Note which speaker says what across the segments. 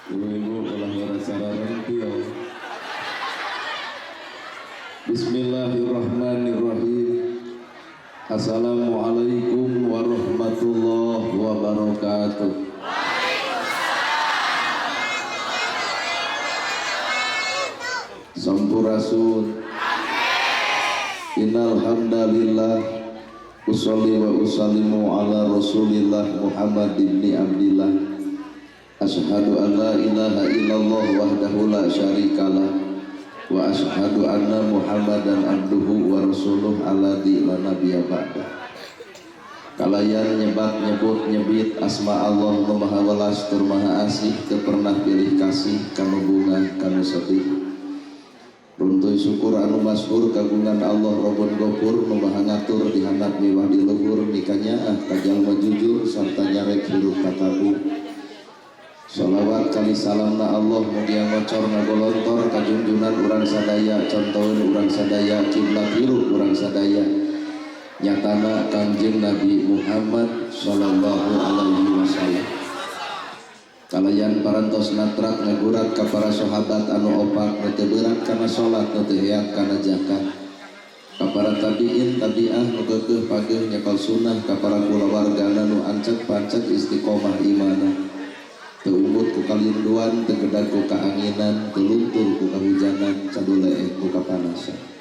Speaker 1: Ibu-ibu ulah cara rempil. Bismillahirrahmanirrahim. Assalamualaikum warahmatullahi wabarakatuh. Sampurasun. Innal hamdalillah usolli wa usallimu ala Rasulillah Muhammad ibni Abdillah. Asyhadu an la ilaha illallah wahdahu la syarikalah wa asyhadu anna Muhammadan abduhu wa rasuluh alladzi la nabiyya ba'da. Kalayan nyebat nyebut nyebit asma Allah nu maha welas tur maha asih teu pernah pilih kasih kanu bunga kanu sedih. Runtuh syukur anu masyhur kagungan Allah Rabbun Ghafur nu maha ngatur di handap miwah di luhur mikanya kajalma jujur sarta nyarek hirup katabu. Sholawat kali salamna Allah mugia ngocor ngagolontor kajunjunan urang sadaya contohin urang sadaya kiblat hirup urang sadaya nyatana Kanjeng Nabi Muhammad sallallahu alaihi wasallam. Kalayan parantos natrak ngagurat ka para sahabat anu opak nu teu berat kana salat nu teu heat kana zakat, ka para tabiin tabiah nu keukeuh pageuh nyakal sunnah, ka para kulawargana nu ancek pancek istiqomah imanah, teu umbut ku kalinduan, teu gedag ku kaanginan, teu luntur ku kahujanan, caduleeh ku kapanasan.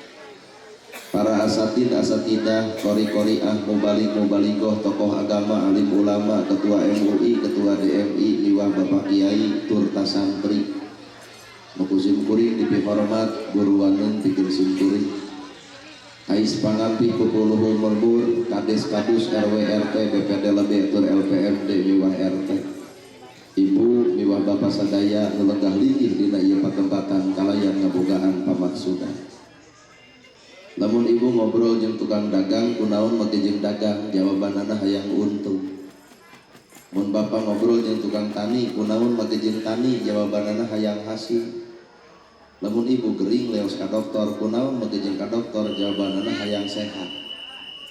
Speaker 1: Para asatidah, kori-koriah, mubalik-mubaligoh, tokoh agama, alim ulama, ketua MUI, ketua DMI, liwah bapak kiai, turta santri, mukusim kuring dipi hormat, guruwaneun pikeun simkuring, ais pangampi kupuluhul merbur, kades kadus RW RT, BPD lebih tur LPMD liwah RT, ibu liwah bapak sadaya nu lenggah lingih dina ieu patempatan kalayan ngabogaan pamaksudan. Lamun ibu ngobrol jeung tukang dagang kunaon make jeung dagang, jawabanana hayang untung. Mun bapak ngobrol jeung tukang tani kunaon make jeung tani, jawabanana hayang hasil. Lamun ibu gering leos ka dokter kunaon make jeung ka dokter, jawabanana hayang sehat.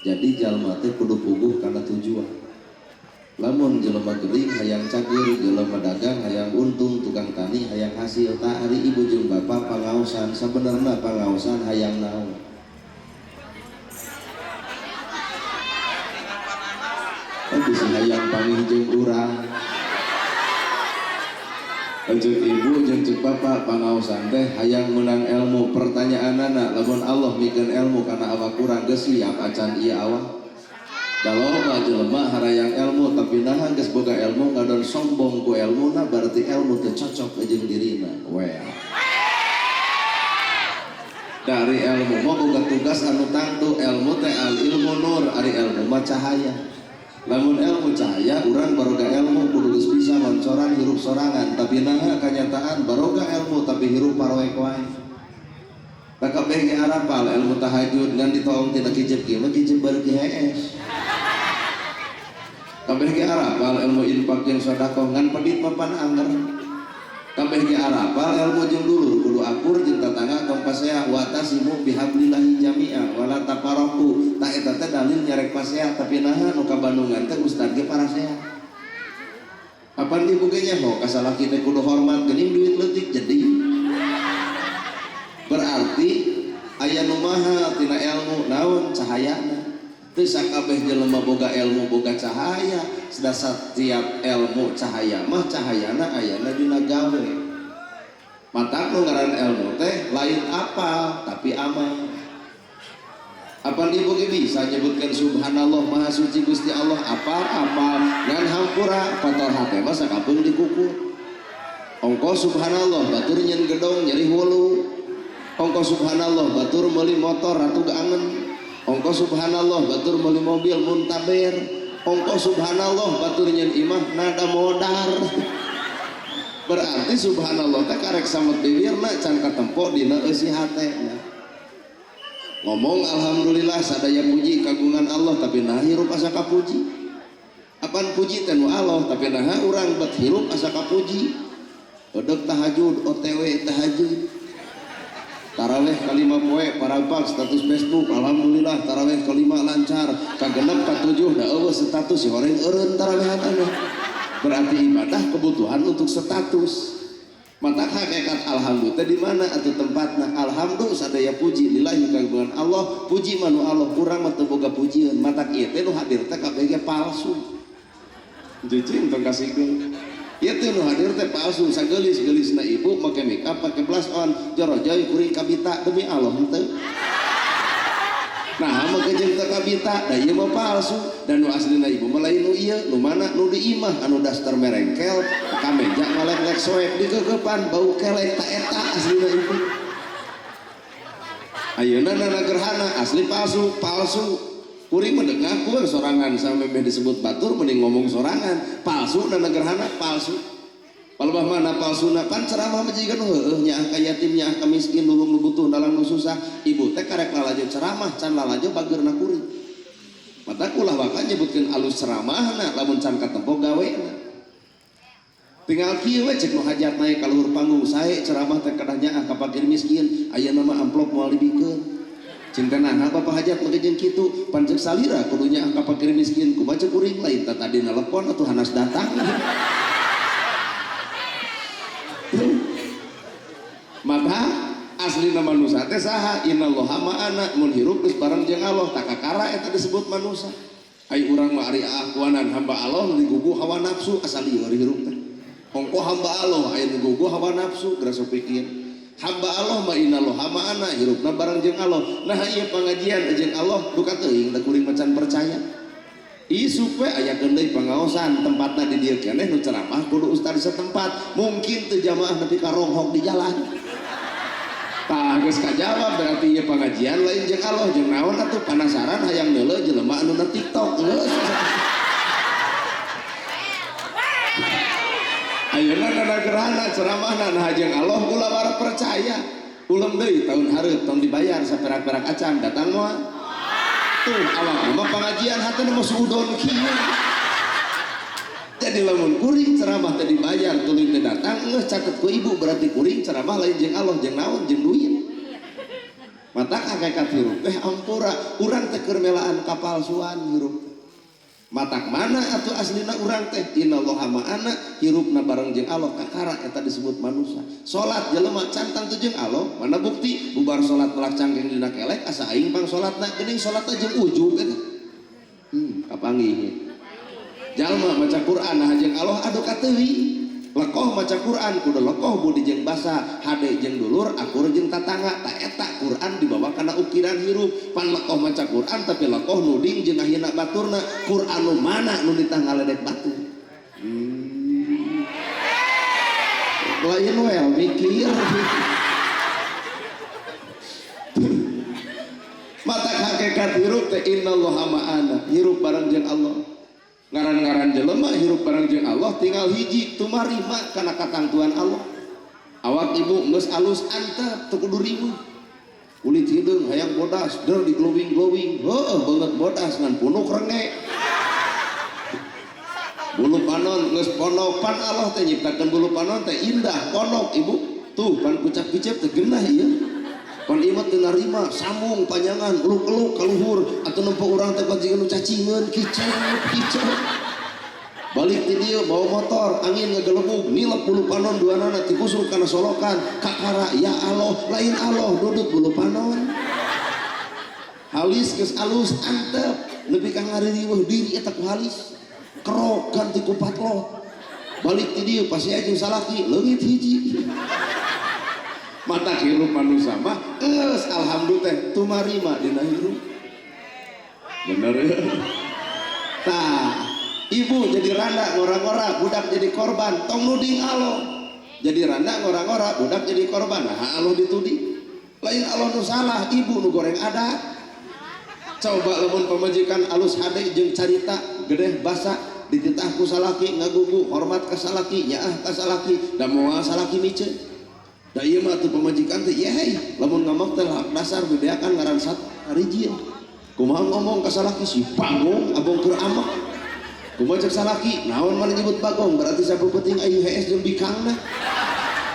Speaker 1: Jadi jalma teh kudu puguh kana tujuan. Lamun jelema gering hayang cagir, jelema dagang hayang untung, tukang tani hayang hasil. Tak ari ibu jeung bapak pangaosan, sabenerna pangaosan hayang naon? Bisa hayang pamih jeung urang. Cek ibu jeung cek bapak pangaosan teh hayang menang ilmu. Pertanyaanana lamun Allah mikeun ilmu kana awak urang geus siap acan ieu awak. Da loba jelema harayang ilmu tapi nahan geus boga ilmu ngadon sombong ku ilmuna berarti ilmu teu cocok jeung dirina. Well. Dari ilmu mah boga tugas anu tangtu, ilmu teh al ilmu nur, ari ilmu mah cahaya. Lamun ilmu cahaya, urang baroga ilmu kudu geus bisa mancoran hirup sorangan, tapi naha kanyataan baroga ilmu tapi hirup paroek wae. Da kabeh ge arapal ilmu tahajud ngan ditolong tina kijep kieu mah kijep beureuk hees. Kabeh ge arapal ilmu infak jeung sedekah ngan pedit mapan anger. Kabeh ge arapal ilmu jeung dulur kudu akur jeung tatangga tong pasea wa tasimu bihablillahi jami'a wala tafarraqu. Tak eta teh dalil nyarek pasea tapi naha nu ka Bandungan teh ustad ge parasea. Apan ibu ge nyaho ka salaki teh kudu hormat geuning duit leutik jadi. Berarti aya nu maha tina ilmu naon cahayana. Teu sakabeh jelema boga ilmu boga cahaya, sedasa tiap ilmu cahaya mah cahayana ayana dina gawe. Mata nu ngaran ilmu teh lain apa tapi amal. Apa ibu bisa nyebutkan subhanallah maha suci Gusti Allah apa ngan hampura kotor hate mah sakapeung dikukur. Ongko subhanallah batur nyen gedong nyeri hulu. Ongko subhanallah batur meuli motor ratu gaangen. Ongko subhanallah batur meuli mobil muntaber. Ongko subhanallah batur nyen imah nada modar. Berarti subhanallah teh karek samet bibirna can katempo dina eusi hatena. Ngomong alhamdulillah sadaya puji kagungan Allah tapi nah hirup asa kapuji. Apaan puji teh nu Allah tapi nah urang bet hirup asa kapuji. Odeg tahajud OTW tahajud. Tarawih kalima poe parabak status Facebook alhamdulillah tarawih kalima lancar kagenep katujuh da eueuh status si horeng eureun tarawih teh. Berarti ibadah kebutuhan untuk status. Mata hakikat alhamdulillah di mana atau tempatna alhamdulillah sadaya puji lillahi kagungan Allah puji manu Allah kurang mah teu boga pujian mata ieu teh nu hadir teh kabeh ge palsu jeucing tong kasihkeun ieu teh nu hadir teh palsu sageulis-geulisna ibu make makeup make blush on jorojoy kuring kabita demi Allah henteu nah make jeung teu kabita da ieu mah palsu dan nu aslina ibu mah lain nu ieu nu mana nu di imah anu daster merengkel ka meja ngalek-lek soek digeugepan bau kelek ta eta aslina ibu ayeuna nana gerhana asli palsu kuring mendengar kuring sorangan sampai disebut batur mending ngomong sorangan palsu nana gerhana palsu palebah mana palsuna pan ceramah mah jiga nu heueuh nyaah ka yatim nyaah ka miskin nulung nu butuh dalang nu susah ibu teh karek lalajo ceramah can lalajo bageurna kuring mata kulah waka nyebutkeun alus ceramahna lamun can katempo gawena tinggal kieu we cek nu hajat naik ka luhur panggung sae ceramah teh kadah nyaah ka fakir miskin ayeuna mah amplop moal dibikeun cinta nah apa hajat mah jeung kitu pan ceuk salira kudu nyaah ka fakir miskin kumaha ceuk kuring lain tah tadi nelpon atuh hanas datang maka aslina manusia teh saha innallaha ma'ana mun hirup geus bareng jeung Allah tak kakara eta disebut manusia ai urang mah ari akuanan hamba Allah nu digugu hawa nafsu asal ieu hirup teh ongko hamba Allah aya nu gugu hawa nafsu gerasa pikir hamba Allah mah innallaha ma'ana hirupna bareng jeung Allah nah ieu pangajian jeung Allah duka teuing da kuring macan percaya isuk we aya deui pangaosan tempatna di dieu keneh nu ceramah kudu ustad setempat mungkin teu jamaah nepi ka ronghok di jalan tah geus kajawab berarti ieu pengajian lain jeung Allah jeung naon atuh penasaran hayang neuleuh jelema anu na TikTok geus ayeuna nana gerhana ceramahna nah jeung Allah ulah war percaya ulem deui tahun hareup tong dibayar saperak-perak acan datang moal tuh awak mah pengajian hatena mah suudon kieu jadi lamun kuring ceramah teh dibayar tuluy teh datang geus catet ku ibu berarti kuring ceramah lain jeung Allah jeung naon jeung duit mata hakikat hirup teh ampura urang teh keur melaan kapalsuan hirup matak mana atuh aslina urang teh innallaha ma'ana hirupna bareng jeung Allah kakara eta disebut manusia salat jelema cantang teh jeung Allah mana bukti bubar salat melak cangkeng dina kelek asa aing pang salatna geuning salatna jeung ujub eta kapanggih jalma maca Quran nah jeung Allah adu kateuing lekoh maca Quran kudu lekoh budi jeung basa hade jeung dulur akur jeung tatangga ta eta Quran dibawa kana ukiran hirup pan lekoh maca Quran tapi lekoh nuding jeung ayeuna baturna Quran nu mana nu ditah ngaledek batu lain we mikir mata hakikat hirup teh innallaha ma'ana hirup bareng jeung Allah ngaran-ngaran jelema hirup bareng jeung Allah tinggal hiji tumarima kana katantuan Allah awak ibu geus alus antep teu kudu riweuh kulit hideung hayang bodas deur di glowing heueuh beungeut bodas ngan punuk renge bulu panon geus ponok pan Allah teh nyiptakeun bulu panon teh indah ponok ibu tuh pan kucap-kicep teh geunah ieu pan ieu teu narima sambung panjangan eluk-eluk ka luhur atuh nempo urang teh bajingan nu cacingeun kicep balik ti dieu bawa motor angin ngagelebug nilep bulu panon duanana ti kusur kana solokan kakara ya Allah lain Allah duduk bulu panon halis geus alus antep leuwih ka ngaririweuh diri eta ku halis kerok ganti ku patlot balik ti dieu pasea jeung salaki leungit hiji mata hirup manusia mah geus alhamdulillah tumarima dina hirup bener ya tah ibu jadi randa ngora-ngora budak jadi korban tong nuding Allah jadi randa ngora-ngora budak jadi korban nah Allah dituding lain Allah nu salah ibu nu goreng adat coba lamun pamajikan alus hade jeung carita gedeh basa dititah ku salaki ngagugu hormat ka salaki nyaah ka salaki da moal salaki miceun da ieu mah atuh pamajikan teh ya hei lamun ngomong teh dasar bebeakan ngaran sat harijieun kumaha ngomong ka salaki si panggung abong keur amak kumaha cek salaki naon mana nyebut bagong berarti sapu penting ayu hees jeung bikangna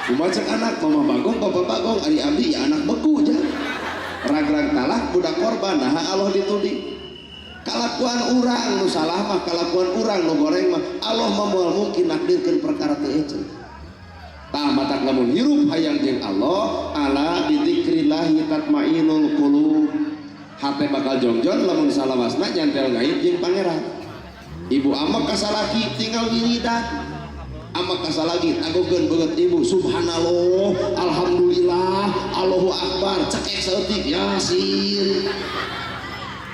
Speaker 1: kumaha cek anak mama bagong papa bagong ari abdi ya anak beku ja rag-rag talak budak korban nah Allah dituding kalakuan urang nu salah mah kalakuan urang nu goreng mah Allah mah moal mungkin nakdirkeun perkara teu ece
Speaker 2: tah matak lamun hirup hayang jeung Allah ala bidzikrillahi tatmainul qulub hate bakal jongjon lamun salawasna nyantel gaib jeung pangeran. Ibu amak kasalaki tinggal wiridan, amak kasalagi agogeun beungeut ibu subhanallah alhamdulillah Allahu akbar cekek saeutik yasin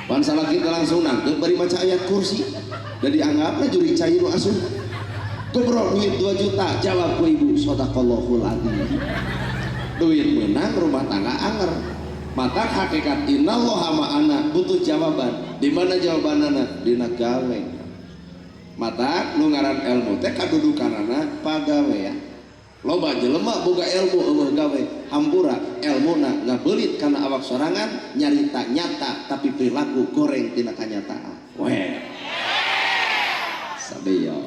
Speaker 2: pan salaki langsung nangkep bari maca ayat kursi dan dianggapna juri cair nu asuh bro duit 2 juta jawab ku ibu shadaqallahul adzim duit menang rumah tangga anger mata hakikat innallaha ma'ana butuh jawaban di mana jawabanana dina gawe mata nu ngaran ilmu teh kadudukanana pagawean loba jelema boga ilmu eueuh gawe hampura ilmuna ngabeulit kana awak sorangan nyarita nyata tapi perilaku goreng tina kanyataan we sabeyo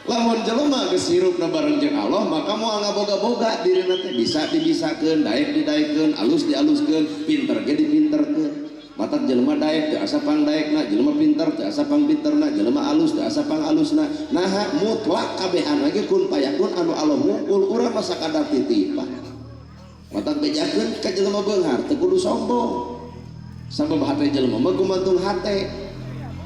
Speaker 2: lamun jelema geus hirupna bareng jeung Allah maka moal ngaboga-boga dirina teh bisa dibisakeun daek didaekeun alus dialuskeun pinter ge dipinterkeun matak jelema daek teu asa pang daekna jelema pinter teu asa pang pinterna jelema alus teu asa pang alusna naha mutlak kabehan ge kun payakun anu Allah mungkul urang masa kadar titipan matak bejakeun ka jelema beunghar teu kudu sombong sabab hate jelema mah gumantung hate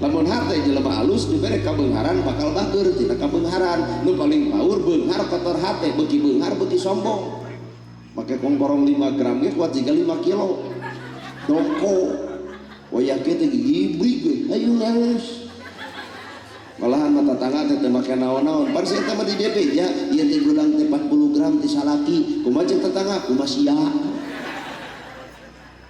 Speaker 2: lamun hate jelema alus dibere ka beungharan bakal bageur tina ka beungharan nu paling baur beunghar kotor hate beuki beunghar beuki sombong make kongkorong 5 gram ge kuat jiga 5 kilo dongko wayah kita gibrig we ayo nangis malahan mata tangga teh make naon-naon pan saya teh di DP nya ieu teh gulang teh 40 gram ti salaki kumaha jeung tetangga kumaha sia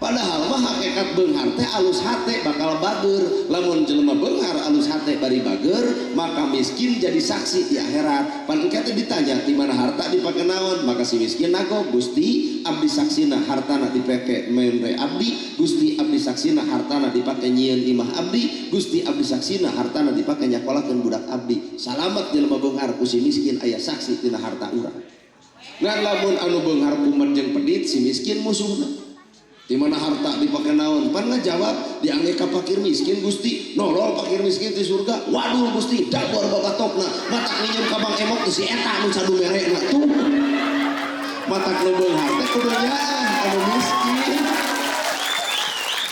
Speaker 2: padahal mah hakikat beunghar teh alus hate bakal bageur lamun jelema beunghar alus hate bari bageur maka miskin jadi saksi di akhirat pan engke teh ditanya di mana harta dipake naon maka si miskin nago Gusti abdi saksina hartana dipake mere abdi Gusti abdi saksina hartana dipake nyieun imah abdi Gusti abdi saksina hartana dipake nyakolakeun budak abdi salamet jelema beunghar ku si miskin aya saksi tina harta urang ngan lamun anu beunghar kumet jeung pedit si miskin musuhna di mana harta dipake naon pan ngajawab diangge ka fakir miskin Gusti nolol fakir miskin di surga waduh Gusti dapur babatokna matak minjem ka Bang Emok si eta nu sadu merena tuh matak nu beunghar teh kudu nyaah anu miskin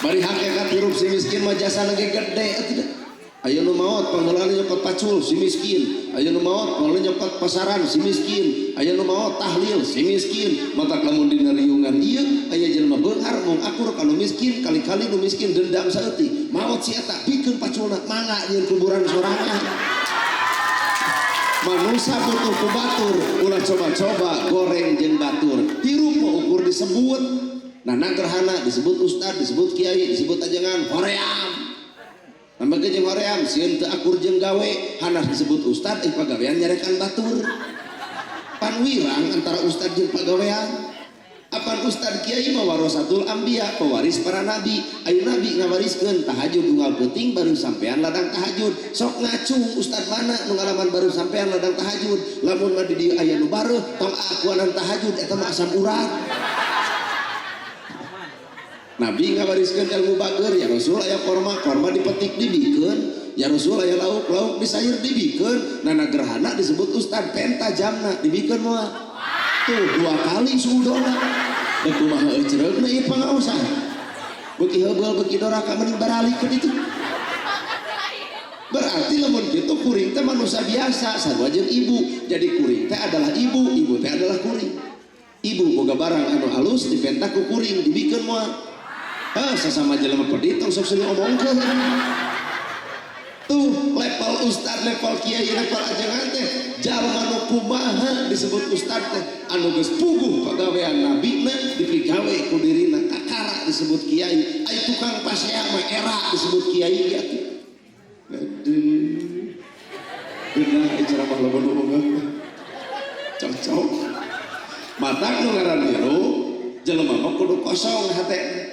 Speaker 2: bari hakikat hirup si miskin mah jasana ge gede tidak aya nu maot pangeulaan nyokot pacul si miskin aya nu maot pangeulaan nyokot pasaran si miskin aya nu maot tahlil si miskin matak lamun dina riungan ieu aya jelema beunghar mung akur kana miskin kali-kali nu miskin dendam saeutik maot si eta pikeun paculna mangga jeung kuburan sorangan manusia butuh ku batur ulah coba-coba goreng jeung batur hirup mah ukur disebut nah gerhana disebut ustad disebut kiai disebut ajengan hoream Nambah jeung hoream sieun teu akur jeung gawe hanas disebut ustad pagawean nyarekan batur pan wirang antara ustad jeung pagawean apan ustad kiai mah warasatul anbiya pewaris para nabi aya nabi ngawariskeun tahajud unggal peuting baru sampean ladang tahajud sok ngacung ustad mana nu ngalaman baru sampean ladang tahajud lamun mah di dieu aya nu bareuh tong akuanan tahajud eta mah asam urat Nabi ngawariskeun ilmu bager ya Rasul aya korma dipetik dibikeun ya Rasul aya lauk disayur dibikeun nana gerhana disebut ustad penta jamna dibikeun moal tuh 2 kali sudona da kumaha ecereugna ieu pangaosan beuki heubeul beuki doraka mending baralikeun itu berarti lamun kitu kuring teh manusia biasa sarua jeung ibu jadi kuring teh adalah ibu teh adalah kuring ibu boga barang anu alus dipenta ku kuring dibikeun moal sesama jelema pedit tong sok seueur omongkeun tuh level ustad level kiai level ajengan teh jalma nu kumaha disebut ustad teh anu geus puguh pagawean nabina dipigawe ku dirina kakara disebut kiai ai tukang pasea mah era disebut kiai ya aduh beunang ceramah loba nu unggah cocok matak nu ngaran hirup jelema mah kudu kosong hate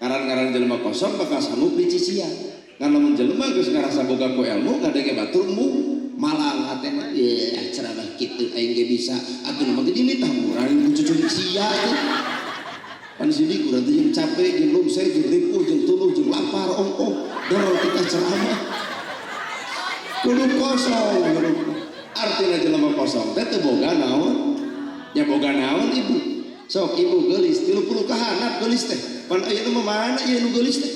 Speaker 2: ngaran-ngaran jelema kosong bakal sanggup dicician karena mun jelema geus ngarasa boga ku ilmu ngadenge batur mu malang hatena ya ceramah kitu aing ge bisa atuh mah gede ni tamburan cucu sia pan sini kurang teh capek jeung lumseh jeung ripuh jeung tuluh jeung lapar ongkoh dorong kita ceramah kudu kosong artinya jelema kosong teh teu boga naon nya boga naon ibu sok ibu geulis 30 kahanap geulis teh pan ayeuna mah mana ieu nu geulis teh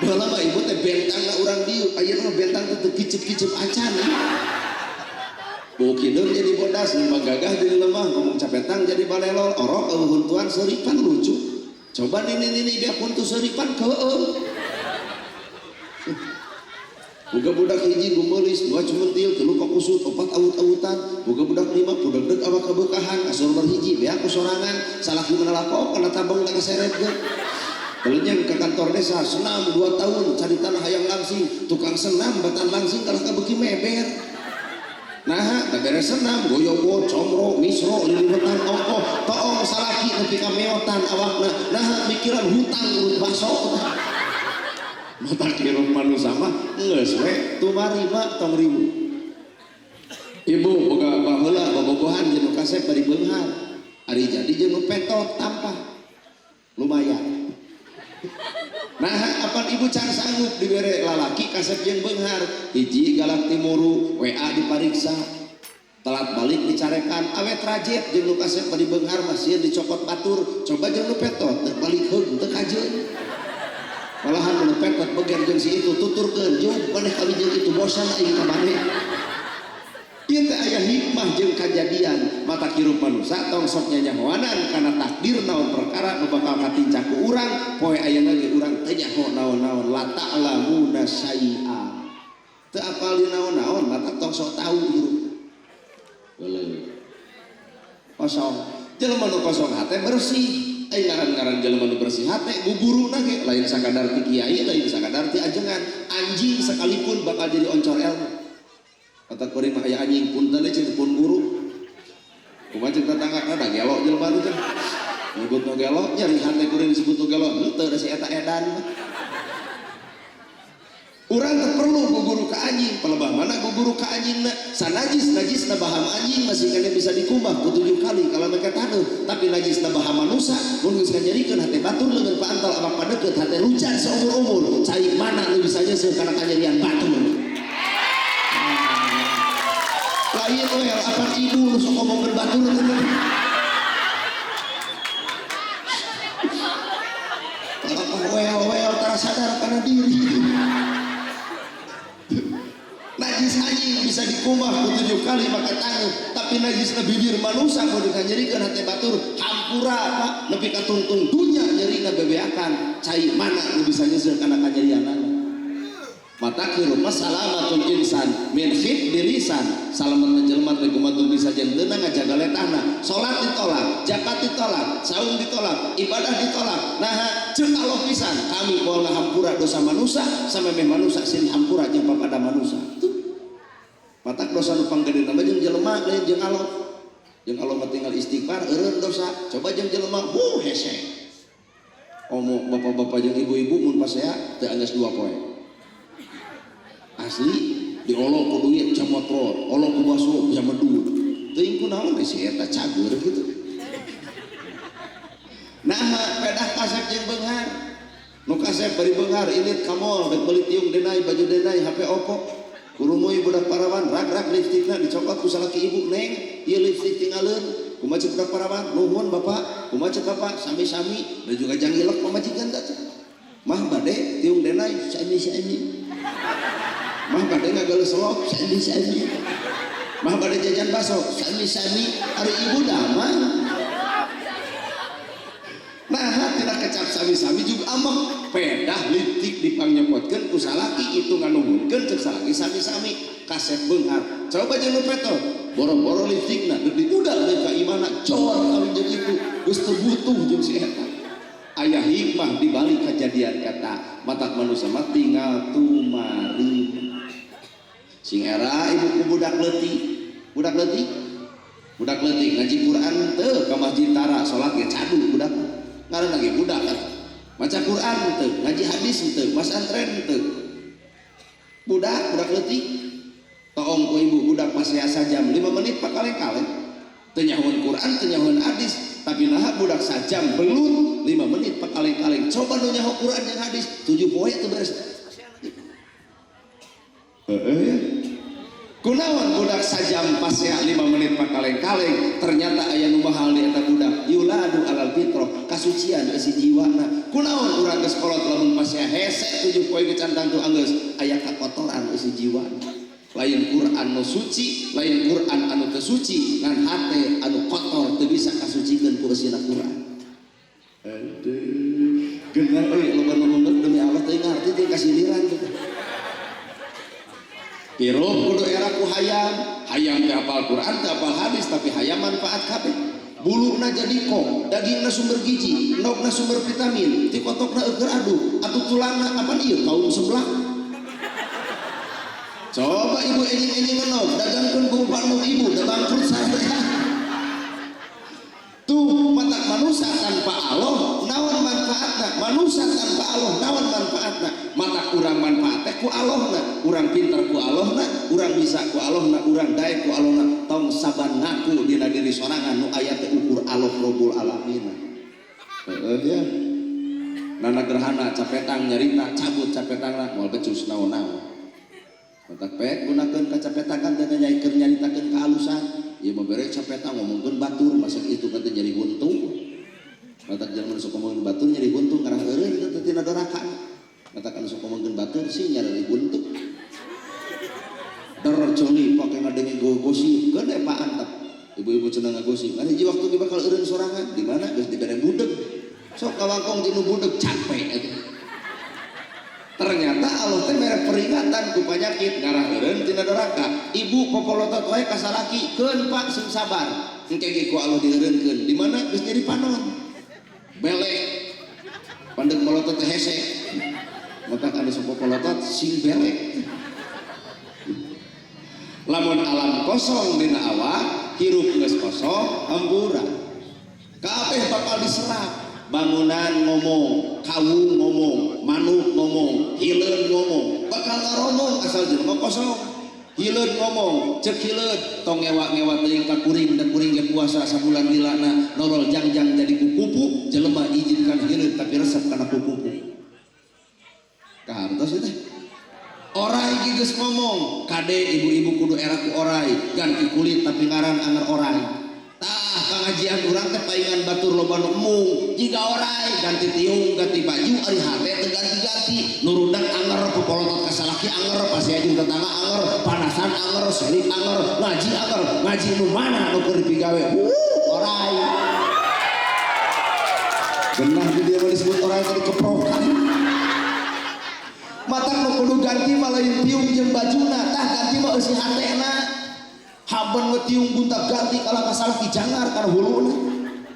Speaker 2: baheula mah ibu teh bentangna urang dieu ayeuna mah bentang teh kicep-kicep acan bukideun jadi bodas lima gagah jadi lemah ngomong capetang jadi balelol orok huntuan seripan lucu coba nini dia pun tuh seripan keueum boga budak hiji gumelis dua cumentil telu pakusut opat awut-awutan boga budak lima budak deg awak kabeukahan asor berhiji bea kusorangan salaki menelakok kana tabang tak keseretkeun Belenya ke kantor desa senam 2 tahun cari tanah hayang langsing tukang senam batan langsing kalau kabeuki meber nah tak beres senam goyobot comro misro liliwetan ongkoh toong salaki nepi ka meotan awakna nah mikiran hutang urut baso mata kirim manusia mah geus we tumari mah tong ribu ibu boga baheula bobogohan jeung kasep bari beunghar ari jadi jeung petot tampah lumayan nah apa ibu can sanggup dibere lalaki kasep jeung beunghar hiji galak timuru WA dipariksa telat balik dicarekan awet rajet jeung nu kasep bari beunghar masih dicopot batur coba jeung nu petot teu balik heug teu kajeun malahan nu petot beger jeung si itu tuturkeun jeung maneh kali jeung itu bosan aing ka maneh ieu teh aya hikmah jeung kajadian mata kirup manusia tong sok nyanyahoanan kana takdir naon perkara nu bakal katinca ku urang poe ayeuna ge urang teu nyaho naon-naon la ta'lamuna syai'a teu apal naon-naon mata tong sok tahu hirup heuleuh kosong jelema nu kosong hate bersih ai ngaran-ngaran jelema nu bersih hate guguruna ge lain sakadar ti kiai lain sakadar ti ajengan anjing sekalipun bakal jadi oncor ilmu kata kuring mah aya anjing punten teh pun guru kumaha cek tetangga kada gelo jelema teh nyebut nu gelo nyari hate kuring disebut nu gelo henteu da si eta edan urang teh perlu guguru ka anjing pelebah mana guguru ka anjingna sanajis baham anjing masih kena bisa dikumbah ku 7 kali kalau mereka taduh tapi najisna baham manusia mun geus nganyarikeun hate batur leungeun paantal abang padeukeut hate rujan seumur-umur cai mana nu bisa nyeuseul kana kanyarian batur lain we apa ibu sok ngomong berbatur well tara sadar kana diri najis anjing bisa dikumbah ku 7 kali pakai tangan tapi najisna bibir manusia mau dikanyarikeun hate batur hampura pak nepi ka tungtung dunya nyarina bebeakan cai mana nu bisa nyeuseul kana kanyarianana mata kieu masalamatul insan min khidlisan salamet jelema teh kumaha bisa jendeuna ngajaga letahna salat ditolak zakat ditolak saum ditolak ibadah ditolak nah ceuk Allah pisan kami moal ngahampura dosa manusia sampai meh manusia sini hampura jeung papada manusia mata dosa nu panggedena mah jeung jelema lain jeung Allah jeung Allah mah tinggal istighfar eureun dosa coba jeung jelema hese omong bapak-bapak jeung ibu-ibu mun pasea teu anggeus 2 poe asli diolok ku duit camotron olok ku baso jam medul teuing kunaon si eta cager gitu nah pedah kasep jeung beunghar nu kasep bari beunghar ilit ka mall dek beli tiung denai baju denai HP Oppo kurumuy budak parawan rak-rak lipstikna dicokot ku salaki ibu neng ieu lipstik tinggaleun kumaha ceuk budak parawan nuhun bapak kumaha ceuk bapak sami-sami da juga jang ilek pamajikan teh mah bade tiung denai sami-sami mah bade ngagalu selop sami-sami mah bade jajan baso sami-sami ari ibu damang nah tina kecap sami-sami juga ameng pedah litik dipangnyepotkeun ku salaki itu nganuhunkeun ceuk salaki sami-sami kasep beunghar coba jeung nu peto boro-boro litikna deuk diudak deui ka imana jor kawin jeung itu geus teu butuh jeung si eta aya hikmah di balik kejadian kata matak manusia mah tinggal tumari sing era ibu ku budak leutik ngaji Quran teu ka masjid tara salat ge cadu budak ngaran lagi budak maca Quran teu ngaji hadis teu masantren teu budak leutik toong ku ibu budak masih sajam 5 menit pakaleng-kaleng teu nyahoan Quran teu nyahoan hadis tapi nah budak sajam belut 5 menit pakaleng-kaleng coba nu nyaho Quran jeung hadis 7 poe teu beres Kunaon budak sajam pasea 5 menit pakaleng-kaleng ternyata aya nu mahal di eta budak yuladu alal fitrah kasucian isi jiwana. Kunaon urang geus kolot lamun pasea hese 7 poe kecantang tu anggeus aya kakotoran isi jiwana. Lain Quran nu suci, lain Quran anu teu suci, ngan hate anu kotor teu bisa kasucikeun ku eusina Quran. Aduh, geunah euy loba nu demi Allah teu ngarti teh kasiliran gitu. Hirup kudu era ku hayam teh hafal Quran teh hafal hadis tapi hayam manfaat kabeh. Buluna jadi kong, dagingna sumber gizi, endogna sumber vitamin, ti kotokna eueur adu, atuh tulangna apa ieu kaum sebelah. Coba ibu enjing enog, dagangkeun ku bapaknu ibu, da bangkrut sadaya. Tuh matak manusia tanpa Allah, naon manfaatna? Manusia tanpa Allah, naon manfaatna? Matak urang manfaatnya ku Allahna, urang pinter ku Allahna, urang bisa ku Allahna, urang daek ku Allahna. Tong saban ngaku dina diri sorangan nu aya teh ukur Allah Rabbul Alamin. Ya. Nana gerhana capetang nyarita cabut capetangna moal becus naon-naon. Matak pek gunakeun kacapetangan dan nyaikeun nyaritakeun kahalusan. Ieu mah bere capetang ngomongkeun batur masak itu kata jadi buntung. Matak jelema sok ngomongkeun batur nyari buntung karang eureun kitu teh tina doraka. Matak anu sok ngomongkeun batur sih nyari buntung. Derjoli pake ngadenge gosip keun epaan antep. Ibu-ibu cenah ngagosip. Ari ji waktu ge bakal eureun sorangan di mana geus dibere budeg. Sok kawangkong tinu budeg capek eta. Ternyata Allah teh mere peringatan ku penyakit ngarah eureun tina doraka. Ibu popolotot wae ka salaki, keun Pak sing sabar. Engke ge ku Allah dieureunkeun. Di mana geus jadi panon. Belek. Pandeg molotot teh hese. Matak anu sok popolotot sing belek. Lamun alam kosong dina awak, hirup geus kosong, hembura. Kabeh bakal diserap. Bangunan ngomong, kawung ngomong, manuk ngomong, hileun ngomong, bakal ngaromong asal jelema kosong. Hileun ngomong, cek hileun tong ngewa-ngewa teuing ka kuring da kuring ge puasa sabulan lilana norol jangjang jadi kupupu, jelema izinkan hileun tapi resep kana kupupu. Kahartos teh. Orai ge geus ngomong, kade ibu-ibu kudu era ku orai, ganti kulit tapi ngaran anger orai. Tah pengajian urang teh paingan batur loba nu emung jiga orai ganti tiung ganti baju ari hate teu ganti-ganti nurudak anger popolotot ka salaki anger pasiajung tetangga anger panasan anger selik anger ngaji nu mana nu keur dipigawe orai genah di dia disebut orai tadi keprokan matak nu kudu ganti malain tiung jeung bajuna tah ganti mah eusi hatena haban ngetiung gunta ganti kalau kasalaki jangar karena huluna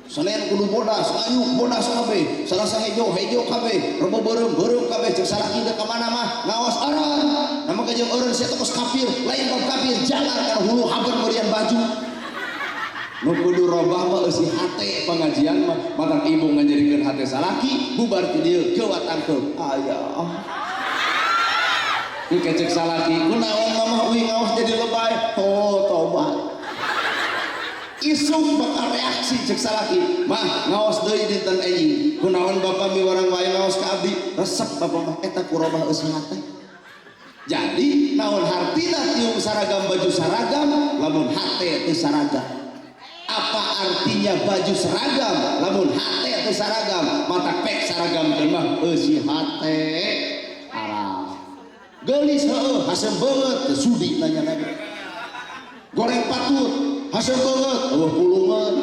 Speaker 2: Senin kudu bodas ngayuk bodas kabeh salasa hejo kabeh rebo beureum kabeh cek salaki teh ka mana mah ngaos aran nama ka jeung eureun sia teh kafir lain bab kafir jangar karena hulu haban berian baju nu kudu robah mah eusi hate pengajian mah matak ibu ngajarikeun hate salaki bubar ti dieu kewatangkeun aya kecek salaki kunaon mama uing ngaos jadi lebay tobat isuk bakal reaksi cek salaki mah ngaos deui dinten enjing kunaon bapak miwarang wae ngaos ka abdi resep bapak mah eta kurobah eusi hate jadi naon hartina tiung saragam baju saragam lamun hate teu saragam apa artinya baju seragam lamun hate teu saragam mata pek saragam teh mah eusi hate gelis heueuh hasem beungeut teu sudi nanya-nanya goreng patut hasem beungeut eueuh pulungan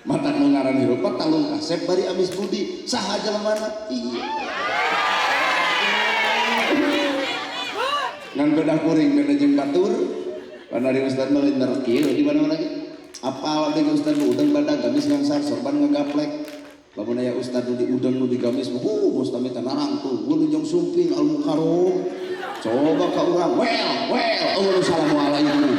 Speaker 2: mata nu ngaran hirup talung kasep bari amis budi saha jelemana iya ngan bedah kuring beda jeung batur panari ustad mah lain nerkil di mana lagi apal deui ustad udang badag gamis ngangsar sorban ngagaplek lamun aya ustad nu di udang nu digamis bos tami teh narang tuh gulu jeung sumping al mukarom coba ka urang well assalamualaikum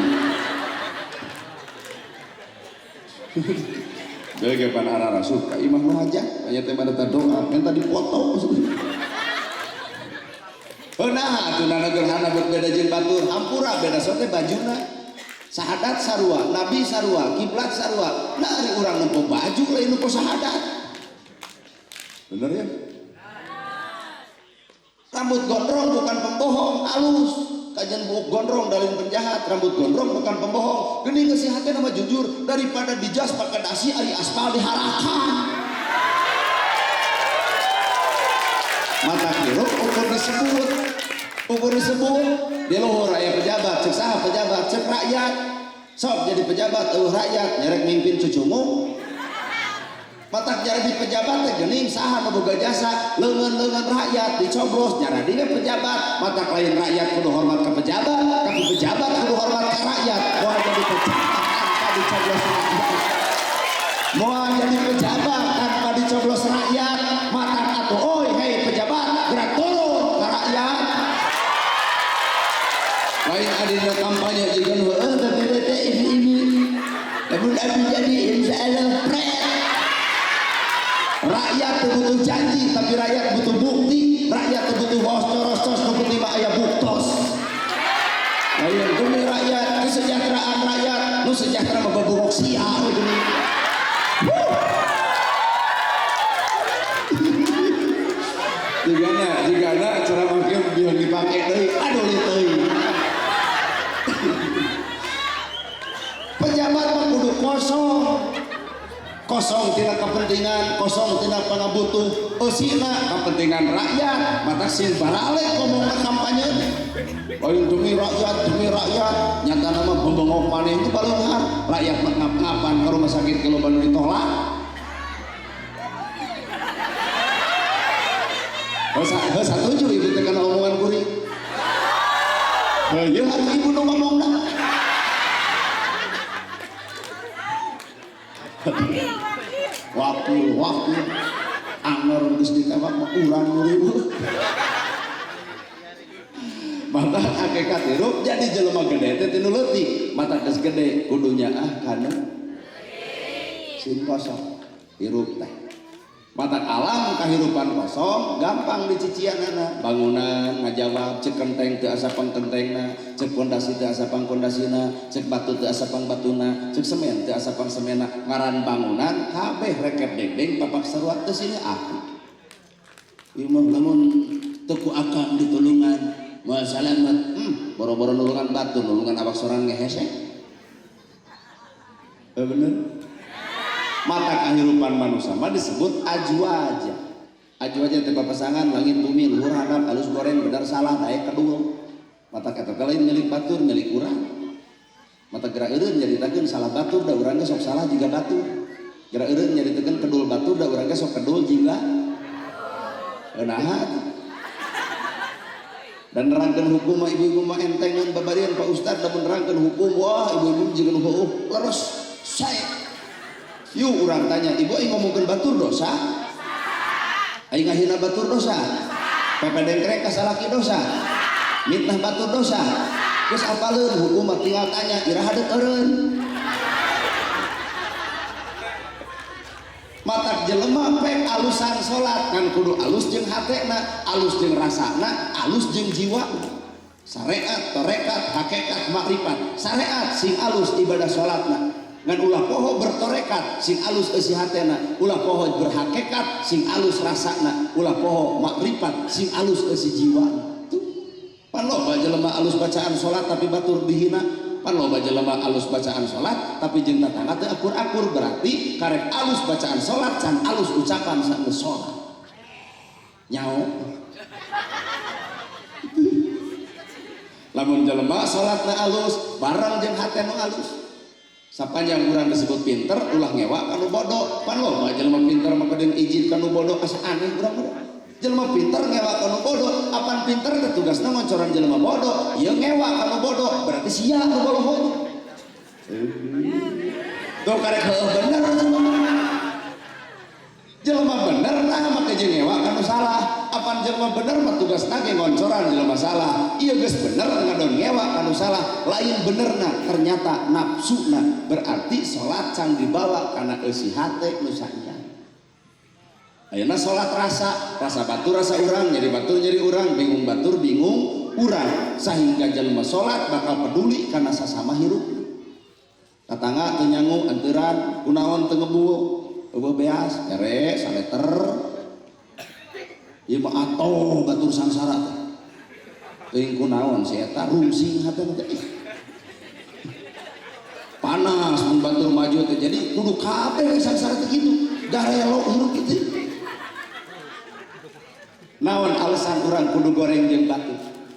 Speaker 2: Bege pan arara suka imah mah aja aya teh bada doa kan tadi foto nah atuh gerhana berbeda jeung batur hampura beda sote bajuna sahadat sarua nabi sarua kiblat sarua nah ari urang nempo baju lain nempo sahadat bener ya? Rambut gondrong bukan pembohong, halus. kajian buuk gondrong dalin penjahat, rambut gondrong bukan pembohong. Geuning geus hati nama jujur daripada dijas pakai dasi ari aspal diharakan. Mata kirup ukur disebut di luhur aya pejabat, cek saha pejabat, cek rakyat. Sok jadi pejabat rakyat nyerek mimpin cucumu. Mata jadi pejabat teh geuning saha nu boga jasa leungeun rakyat dicoblos nyaradi ge pejabat. Mata lain rakyat kudu hormat ke pejabat, tapi pejabat kudu hormat ke rakyat. Moal jadi pejabat tanpa dicoblos rakyat. Moal jadi pejabat tanpa dicoblos rakyat. Mata atuh oi hei pejabat gerak turun ke rakyat. Lain adina kampanye juga heueuh tapi teh ini. Lamun abi jadi insyaallah rakyat butuh janji tapi rakyat butuh bukti. Rakyat butuh coros-coros seperti mah aya buktos. Lain demi rakyat kesejahteraan rakyat nu sejahtera mah babogok sia geuning. Jigana cara make biar dipake deui aduh teuing. Pejabat mah kudu kosong tina kepentingan, kosong tina pangabutuh, eusina kepentingan rakyat. Mata sin barale ngomongna kampanye lain demi rakyat nyata nama bembengok maneh itu balunghar rakyat ngap-ngapan ke rumah sakit kalau baru ditolak. Setuju ibu teh kana omongan kuring. Heuh atuh ibu nu ngomongna. Wakil anger geus ditembak mah urang ribu. Mata hakikat hirup jadi jelema gede teh tinu leutik. Mata geus gede kudunya kana sin kosong hirup teh. Mata alam kahirupan kosong gampang dicicianana. Bangunan ngajawab cek kenteng teu asa pangkentengna, cek pondasi teu asa pangpondasina, cek batu teu asa pangbatuna, cek semen teu asa pangsemena. Ngaran bangunan kabeh reket dengdeng papak sarua teu sini aku. Ieu mah lamun teu ku akang ditulungan moal salamet, boro-boro nulungan batu, nulungan abak sorangan ngehese. Bener. Mata kehidupan manusia mah disebut ajwaja. Ajwaja teh pasangan langit bumi luhur handap alus goreng benar salah daek kedul. Mata kata lain milik batur milik urang. Mata gerak eureun nyaritakeun salah batur da urang ge sok salah jiga batur. Gerak eureun nyaritakeun kedul batur da urang ge sok kedul jiga eunaha. Dan nerangkeun hukum mah ibu-ibu mah entengan babarian Pak Ustad da nerangkeun hukum wah ibu-ibu jiga nu heueuh leres sae. Yuk urang tanya, ibu aing ngomongkeun batur dosa? Aing ngahina batur dosa? Pepedengkrek ka salaki dosa? Mitnah batur dosa? Geus apaleun hukum mah tinggal tanya, iraha deuk eureun. Matak jelema pek alusan salat kan kudu alus jeung hatena, alus jeung rasana, alus jeung jiwana. Syariat, tarekat, hakikat, makrifat. Syariat sing alus ibadah salatna. Ngan ulah poho bertorekat sing alus isi hatena, ulah poho berhakikat sing alus rasana, ulah poho makrifat sing alus isi jiwa. Tuh pan loba jelema alus bacaan salat tapi batur dihina, pan loba jelema alus bacaan salat tapi jeung tatangga teu akur-akur, berarti karek alus bacaan salat can alus ucapan sanes salat. Nyao. Lamun jelema salatna alus bareng jeung hatena alus. Sapanjang urang disebut pinter ulah ngewa kanu bodoh. Pan loba jelema pinter mah kedeung ijin kanu bodoh asa aneh urang mah. Jelema pinter ngewa kanu bodoh, apan pinter teh tugasna ngoncoran jelema bodoh. Ieu ngewa kanu bodoh berarti sia nu bodoh. Tuh karek heueuh bener jelema bener nah make jeung ngewa kanu salah. Apan jelema bener mah tugasna ge ngoncoran jelema salah. Ieu geus bener ngadon ngewa kanu salah. Lain benerna ternyata nafsuna. Berarti salat can dibawa kana eusi hate nu saenyana. Ayeuna salat rasa batur rasa urang, nyeri batur nyeri urang, bingung batur bingung urang. Sahingga jelema salat bakal peduli kana sasama hirup. Tatangga teu nyangu anteuran kunaon teu ngebueuh. Eueuh beas, ere saleter. Ieu mah atoh batur sangsara teh. teuing kunaon si eta rungsing hatena teh panas mun batur maju teh jadi kudu kabeh sangsara teh kitu garelo hirup kitu naon alasan urang kudu goreng jeung batu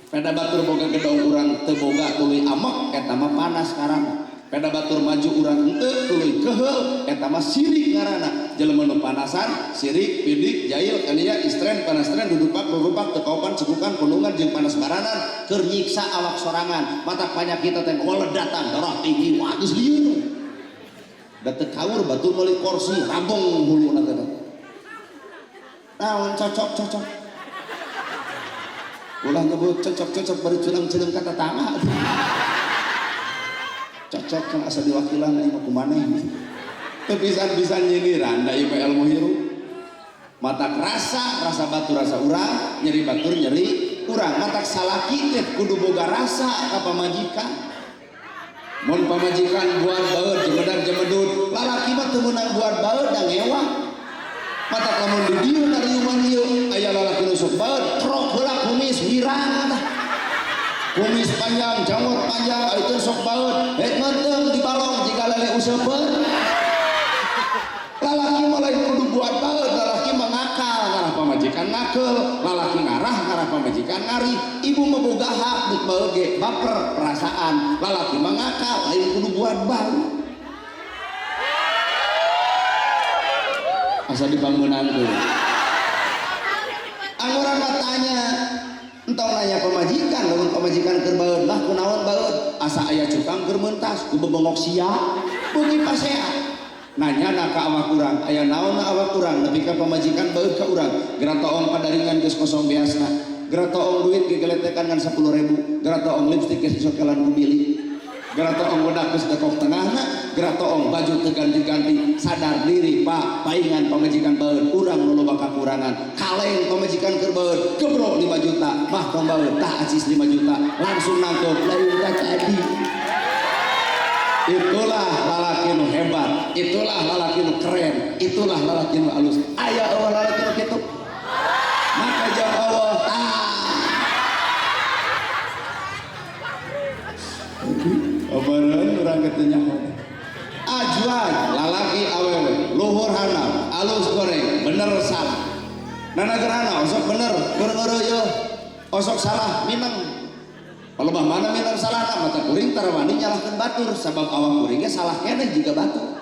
Speaker 2: peda batur boga gedong urang teu boga tuluy amek eta mah panas sekarang peda batur maju urang henteu tuluy keheul eta mah sirik ngaranna jelema nu panasan sirik pidik jail kania istren panastren dudupak tekaupan cekukan pundungan jeung panas baranan keur nyiksa awak sorangan mata penyakit teh weledatan darah tinggi wah geus lieur da teu kaur batur meuli kursi rabong huluna teh naon cocok ulah nyebut cocok bari culang-culang kata tama cocok kan asa diwakilan ieu mah kumaneh teu pisan-pisan nyindiran da ieu ilmu hirup matak rasa batu rasa urang nyeri batur nyeri urang matak salaki teh kudu boga rasa ka pamajikan mun pamajikan buat baeud jemedar jemedut lalaki mah teu meunang buat baeud da ngewah matak lamun di dieu nariuman ieu aya lalaki nu sok baeud krok heula kumis wirang tah kumis panjang janggut panjang itu sok baeud hek menteng di balong jika lele useupeun lalaki mah lain kudu buat baeud lalaki mah ngakal ngarah pamajikan ngakeul lalaki ngarah pamajikan ngari ibu mah boga hak dik baeud ge baper perasaan lalaki mah ngakal lain kudu buat baeud asa dibangunan tuh angurang katanya entau nanya pemajikan lamun pemajikan keur baeud lah kunaon baeud asa aya cukang keur meuntas ku bebongok sia beuki pasea nanya na ka awak urang aya naon na awak urang nepi ka pemajikan baeud ka urang geura toong padaringan geus kosong beasna geura toong duit gegeletekan ngan 10.000 geura toong lipstik geus disokelan ku bilik geura toong bedak geus dekok tengahna geura toong baju teu ganti-ganti sadar diri pak paingan pamajikan baeud urang nu loba kakurangan kaleng pamajikan keur baeud gebro 5 juta mah tong baeud tah acis 5 juta langsung nangkep lain tah jadi itulah lalaki nu hebat itulah lalaki nu keren itulah lalaki nu alus aya eueuh lalaki nu kitu maka jauh Allah Obaran orang katanya ajuan lalaki awewe luhur hanap alus goreng bener salah nana gerana osok bener ngeur yo osok salah minang kalau bah mana minang salah mata kuring tarawani nyalahkeun batur sabab awak kuringnya salah keneh jika batur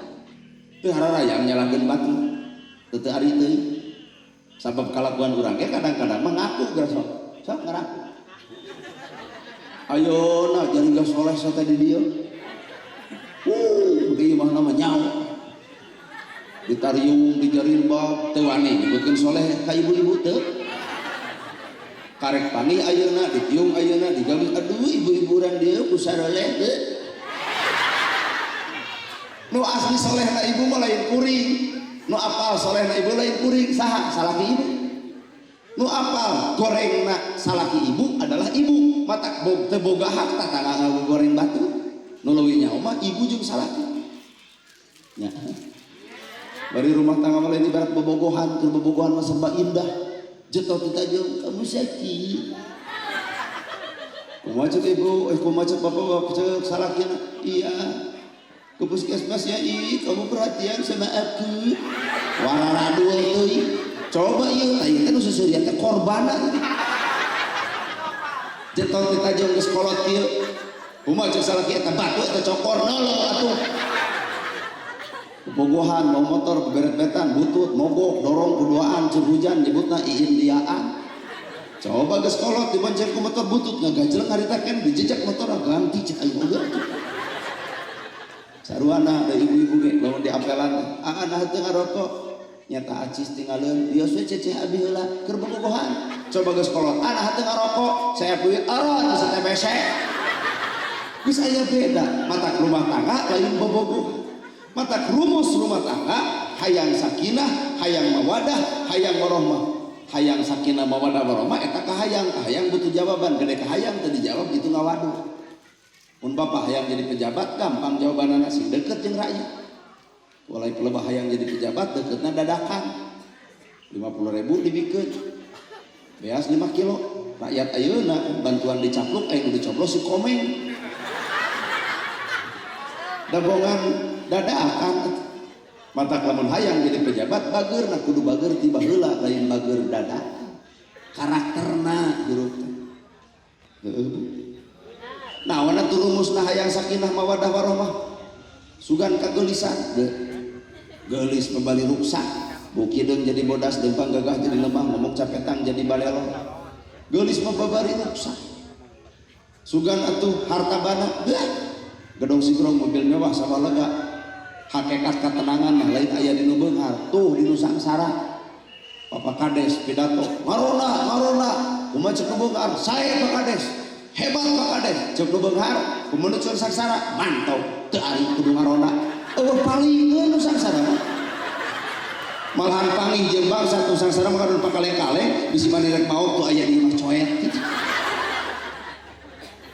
Speaker 2: teu hararayang nyalahkeun batur teu ari teuing sabab kalakuan urang ge kadang-kadang mengaku geus sok ngaraku ayo na jadi gak soleh sate di dia di mah nama nyawa ditariung dijarin bab teu wani nyebutkeun soleh ka ibu-ibu teu karek pani ayeuna ditiung ayeuna digawi aduh ibu-ibu urang dieu ku saroleh teu nu asli solehna ibu mah lain kuring nu apal solehna ibu lain kuring saha salaki ibu nu apal gorengna salaki ibu adalah ibu matak teu boga hak tatangga goreng batu nu leuwih nyaho mah ibu jeung salaki nya bari rumah tangga mah lain ibarat bobogohan keur bobogohan mah serba indah jetot kita jeung kamu sakit kumaha ceuk ibu kumaha ceuk bapak ceuk salakina iya ke puskesmas ya kamu perhatian sama aku warana dua teuing coba ieu aing teh nu suseureun teh korbanan jetot kita jeung geus kolot ieu kumaha ceuk salaki eta batu eta cokor nolo atuh bogohan mau motor beret-beretan butut mogok dorong kuduaan ceuk hujan nyebutna iindiaan coba geus kolot dibonceng ku motor butut ngagajleng harita kan dijejak motor ganti cek aing oge saruana da ibu-ibu ge lamun diapelan nah teu ngarokok nyata acis tinggalin bios we cece abi heula keur bogohan coba geus kolot anak teu ngarokok saya duit aron geus TBC geus aya beda mata rumah tangga lain bobogoh mata rumus rumah tangga hayang sakinah hayang mawadah hayang warahmah hayang sakinah mawadah warahmah eta kahayang butuh jawaban gede kahayang teu dijawab itu ngawaduh mun bapak hayang jadi pejabat gampang jawabanana sih deket jeung rakyat walai pelebah hayang jadi pejabat deketna dadakan 50.000 dibikeun beas 5 kilo rakyat ayeuna bantuan dicapluk anu dicoblos si komeng dabongan dadakan mata lamun hayang jadi pejabat bager na kudu bager tiba heula lain bager dadakan karakterna hirup nah wana turumusna hayang sakinah mawadah warahmah sugan kagelisan gelis membali ruksak buki deung jadi bodas dempang gagah jadi lemah ngomong capetang jadi balelo gelis membabari ruksak sugan atuh harta bana gedong sigrong mobil mewah sama lega hakikat ketenangan mah lain aya di nu beunghar tuh di nu sangsara Papa Kades pidato marona kumaha cek nu beunghar sae Pak Kades hebat Pak Kades cek nu beunghar kumaha cek sangsara mantau teu ari kudu marona eueuh palingkeun nu sangsara malahan panggih jeung bangsa tu sangsara mah kadon pakaleng-kaleng bisi manirek maot tu aya di imah coet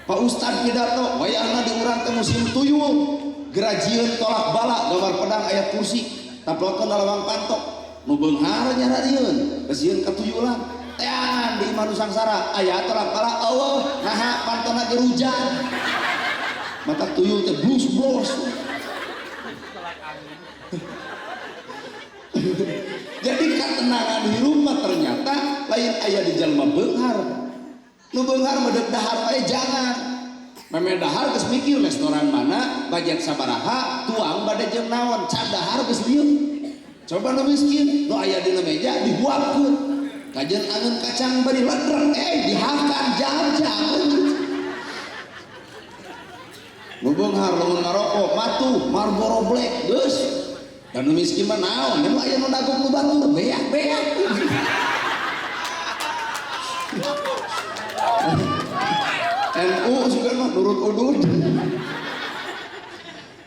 Speaker 2: Pak Ustad pidato wayahna di urang teh musim tuyul gerajieun tolak bala gambar pedang aya kursi taplokeun lawang pantok nu beunghar nyararieun geus sieun katuyulan teangan di imah nu sangsara aya tolak bala eueuh naha pantona ge hujan mata tuyul teh blus jadi ketenangan hirup mah ternyata lain aya di jalma beunghar nu beunghar medek dahar bae jangan meme dahar geus mikir restoran mana budget sabaraha tuang bade jeung naon can dahar geus lieu coba nu miskin nu aya dina meja dibuatkeun kajen angeun kacang bari ledrek dihakan jam-jam nu beunghar lamun ngarokok matuh Marlboro Black geus dan nu miskin mah naon nu aya nu dagok nu batur beak NU juga mah nurut udud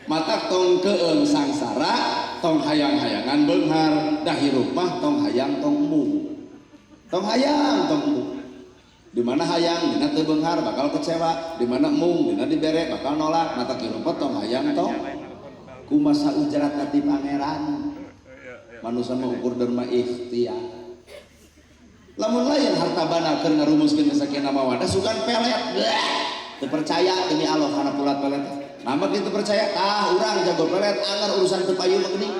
Speaker 2: mata tong keung sangsara tong hayang-hayangan beunghar dah hirup mah tong hayang tong mung di mana hayang dina teu beunghar bakal kecewa di mana mung dina dibere bakal nolak mata hirup tong hayang tong kumasa ujarat hati pangeran manusia mah ukur derma ikhtiar lamun lain harta bana keur ngarumuskeun sakinah mawadah sugan pelet teu percaya demi Allah kana pulat pelet nama kitu percaya urang jago pelet anggar urusan teu payu mah geuning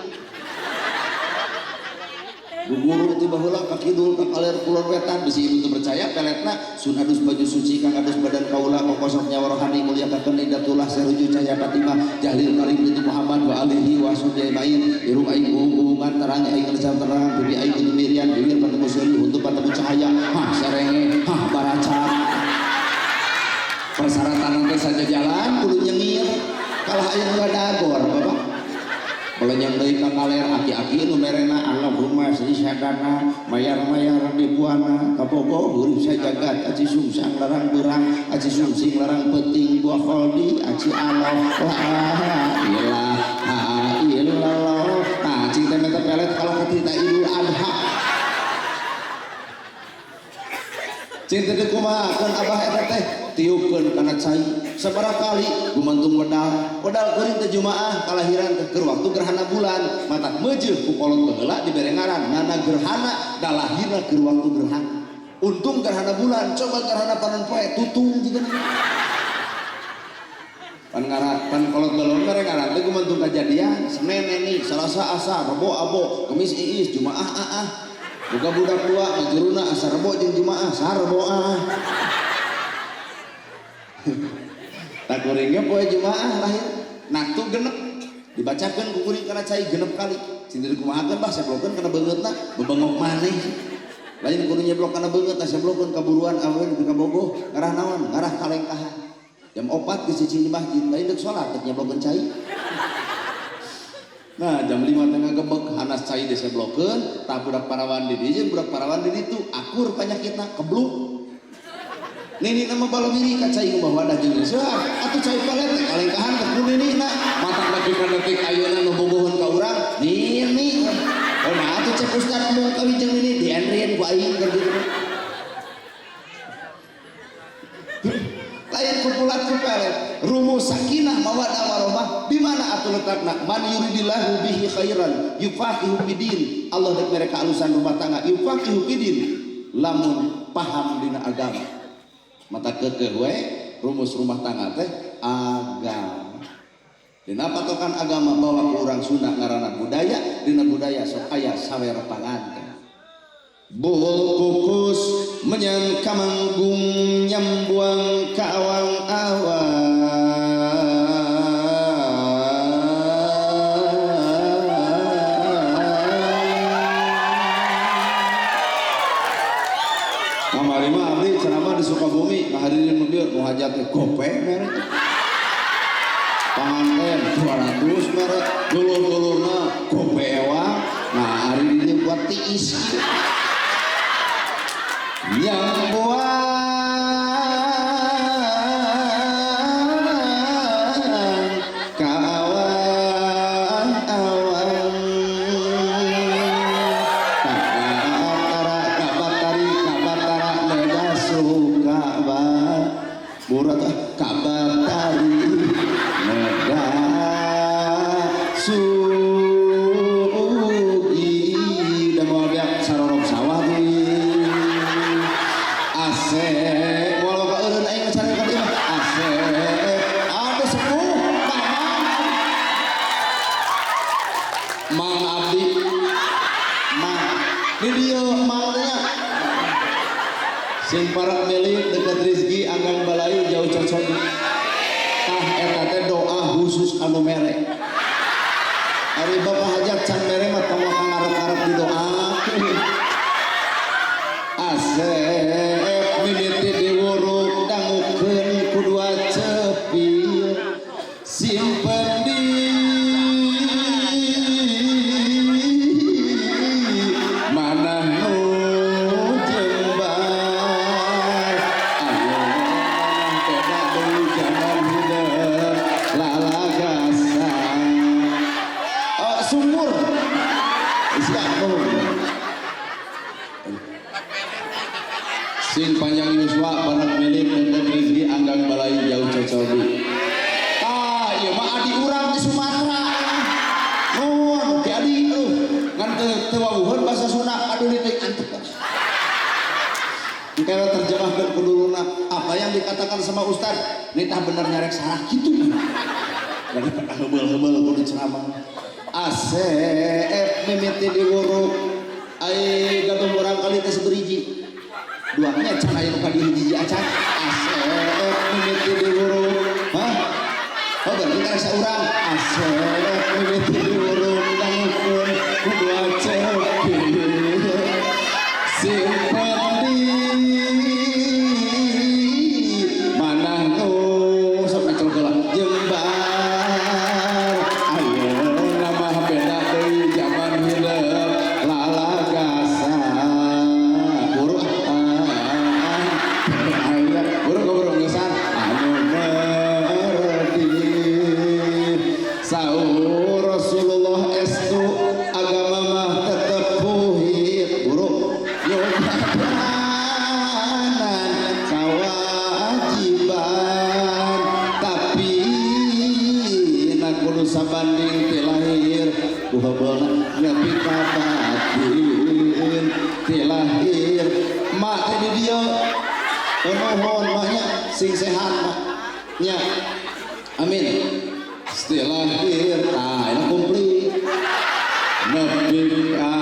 Speaker 2: guguru tiba heula ka kidul ka kaler kulon wetan bisi ibu teu percaya peletna sun adus baju suci kang adus badan kaula kokosok nyawa rohani muliakeun indatullah seruju cahaya fatimah jahlil karim itu Muhammad wa alihi wa sahbihi ajmain irum aing hubungan terang aing ngelisam terang bibi aing itu mirian bibir patemu seri untuk patemu cahaya serenge baraca persyaratan teh saja jalan kudu nyengir kalah aya nu dagor bapak Balanyang deui ka kaler aki-aki nu merena Allahumma sholli sadana mayar-mayar dibuana kabogo urip sajagat aci sungsang larang beurang aci sungsing larang penting buah kholdi aci Allah la ilaha illallah nah cing teh meta pelet kalau ketika Idul Adha cing teh kumaha keun abah eta teh tiupkeun kana cai sabaraha kali gumantung wedal kuring teh jumaah kalahiran teh keur waktu gerhana bulan matak meujeuh ku kolot baheula dibere ngaran nana gerhana da lahirna keur waktu gerhana untung gerhana bulan coba gerhana panen poe tutung jigeuna pan kolot baheula mere ngaran teh gumantung kajadian Senin ini Selasa asa Rebo abo Kamis iis Jumaah boga budak tua ngajuruna asa Rebo jeung Jumaah sareboah tak kuringnya poe Jumaah lahir naktu genep dibacakeun ku kuring kana cai genep kali sindir kumahakeun bah seblokeun kana beungeutna bebengok maneh lain kudu nyeblok kana beungeut seblokeun kaburuan awewe di kabogoh ngarah naon ngarah kalengkahan jam 4 geus cicing di masjid lain deuk salat teh nyeblokeun cai nah jam 5 tengah gebek hanas cai diseblokeun tah budak parawan di dieu budak parawan di ditu akur panyakitna kebluk nini nama balawiri kacai ngubah wadah jeung seueur atuh cai pelet kalengkahan teh ku ninina matak bagi kana detik ayeuna nu bogohon ka urang nini oh nah atuh cek ustad mung kawi jeung nini dienrieun ku aing keur kitu lain kumpulan ku pelet rumus sakinah mawaddah warahmah di mana atuh letakna man yuridillahu bihi khairan yufaqihu fidin Allah dek mereka alusan rumah tangga yufaqihu fidin lamun paham dina agama mata kekeh we rumus rumah tangga teh agama. Dina patokan agama bawa ke urang Sunda ngaranna budaya, dina budaya sok aya sawer panganten. Bul kukus menyan kamanggung nyambuang ka awang-awang. Kamari mah abdi cenah di Sukabumi ngahadirin mobil nu hajatna gope mere. Panganten 200 mere, dulur-dulurna gope ewang. Nah hari ini buat tiis yang buang kawan-awan kabatari leda suka ba burat kabatari leda sugi dan mau biak sarorok sawah asep walau ka eureun aing cari ka dieu asep ada sepuh mang abdi mang di dieu mangnya sing parak milik dekat rezeki anggang balayu jauh cocok tah eta teh doa khusus anu mere ari bapak hajat can mere mah tong ngarep-ngarep di doa asep mimiti diwuruk dangukeun kudua cepil simpen di manah nu jembar ayo beda deui jaman hideung lalagasan sumur siap sing panjang yuswa banak milik dan rezeki anggang balayu jauh cocobi ieu mah adi urang di Sumatera nuhun ti adi ngan teu wawuheun basa Sunda aduh teh antep engke terjemahkeun ku dulurna apa yang dikatakan sama ustaz nitah bener nyarek salah kitu dari heubel-heubel kudu ceramah asep mimiti diwuruk ai gaduh urang kali teh saberiji duanya can aya nu ka dieu hiji acan asep mimiti diwuruk oh berarti kan saurang asep mimiti diwuruk dangukeun kudua cepil simpen di manah nu sok ngacol heula jembar ayeuna mah beda deui jaman hideung lalagasan buruk buruk ngesan anu meredi saur Rasulullah estu agama mah tetep puhit buruk nyobadanan kawajiban tapi na kudu sabanding ti lahir ku hebeulna nepi ka batin ti lahir mak teh di dieu nuhun mahnya sing sehat mah nya amin setelah lahir ini komplit nepi ka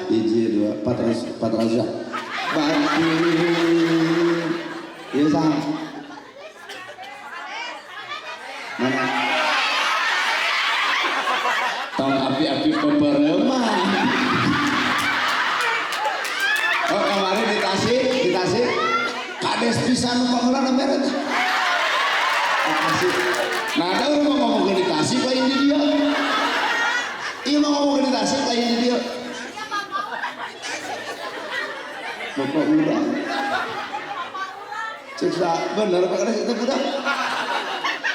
Speaker 2: hiji dua 400 batin ieu saha mana tong api-api pepereman oh kemarin di Tasik kades pisan nu pangeulana mere teh nah ada orang ngomong ke di Tasik lain di dia iya mau ngomong ke di Tasik lain di dia bapak urang cek bener pak kades itu budak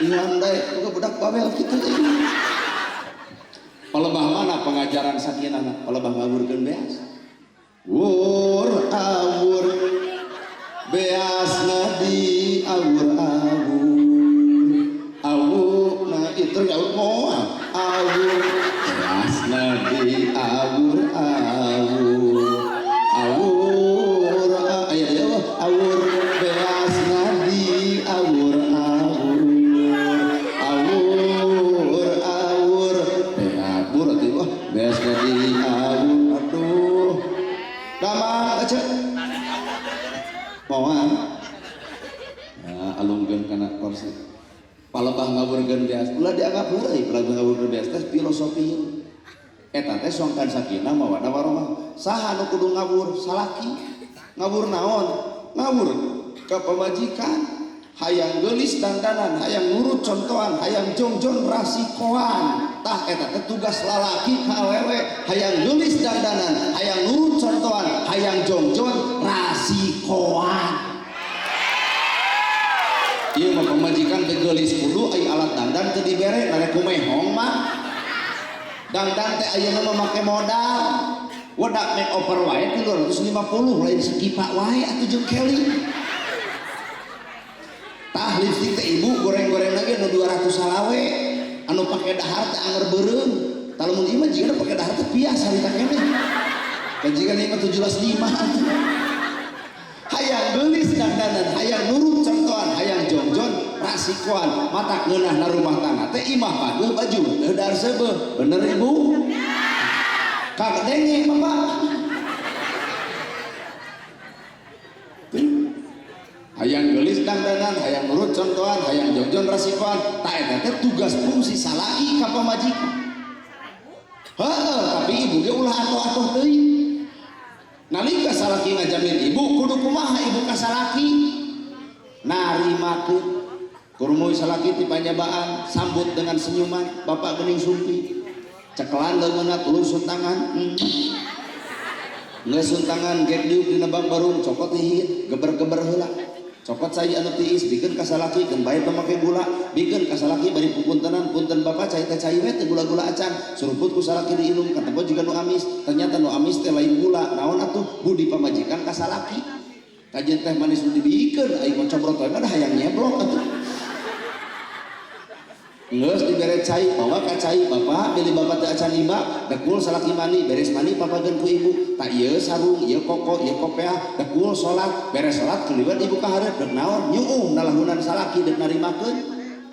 Speaker 2: iya andai budak pamel gitu palebah mana pengajaran sakinana palebah ngawurkeun beas wur awur beasna di awur nah itu ya moal awur beasna di awur aya Bawang aja. Bawang. Ya, alungkeun kana korset. Palebah ngaburkeun beas. Ulah dianggap heureuy, palebah ngaburkeun beas teh filosofi. Eta teh songkan sakinah mawaddah warahmah. Saha nu kudu ngabur? Salaki. Ngabur naon? Ngabur ka pamajikan. Hayang geulis dandanan, hayang nurut contohan, hayang jongjon rasikoan. Tah eta teh tugas lalaki ka awewe. Hayang geulis dandanan, hayang nurut contohan, hayang jongjon rasikoan. Ieu mah pamajikan teh geulis kudu aya alat dandan teu dibere, narek kumehong mah. Dandan teh ayeuna mah make modal. Wadak make over wae 350 lain sekipa wae atuh jeung Kelly. Tah lipstik teh ibu goreng-goreng lagi anu 200 salawe anu pake dahar teh anger beureum tah lamun ieu mah jigana pake dahar teh pias harita keneh kan jigana ieu mah 17.5 hayang geulis dandanan hayang nurut contohan hayang jongjon rasikoan matak ngeunah na rumah tangga teh imah pageuh baju teu dar seubeuh bener ibu kagak denge bapak hayang geulis dandanan, hayang nurut contohan, hayang jongjon rasikoan, tak eta teh tugas fungsi salaki ka pamajikan. Heeh, tapi ibu ge ulah atoh-atoh teuing. Nalika salaki ngajamin ibu, kudu kumaha ibu ka salaki? Narimakeun. Kurumuy salaki ti panjabaan, sambut dengan senyuman, bapak geuning sumpi. Cekelan leungeunna tuluy suntangan. Geus suntangan gek diuk dina bang barung, cokot hihit, geber-geber heula. Cokot saya anu tiis bikin kasalaki kan bae pamake gula bikin kasalaki bari pupuntenan punten bapak cai teh cai we teh gula-gula acan suruput ku salaki diinum kata gua juga nu amis ternyata nu amis teh lain gula naon atuh budi pamajikan kasalaki kajian teh manis nu dibikeun aing mah cobrot we mah hayang nyeblok atuh geus dibere cai bawa ka cai bapak beli bapak teh acan imba dekul salaki mani beres mani papageun ku ibu tak ieu sarung ieu koko ieu kopea dekul salat beres salat keliwat ibu ka hareup deuk naon nyuung nalahunan salaki deuk narimakeun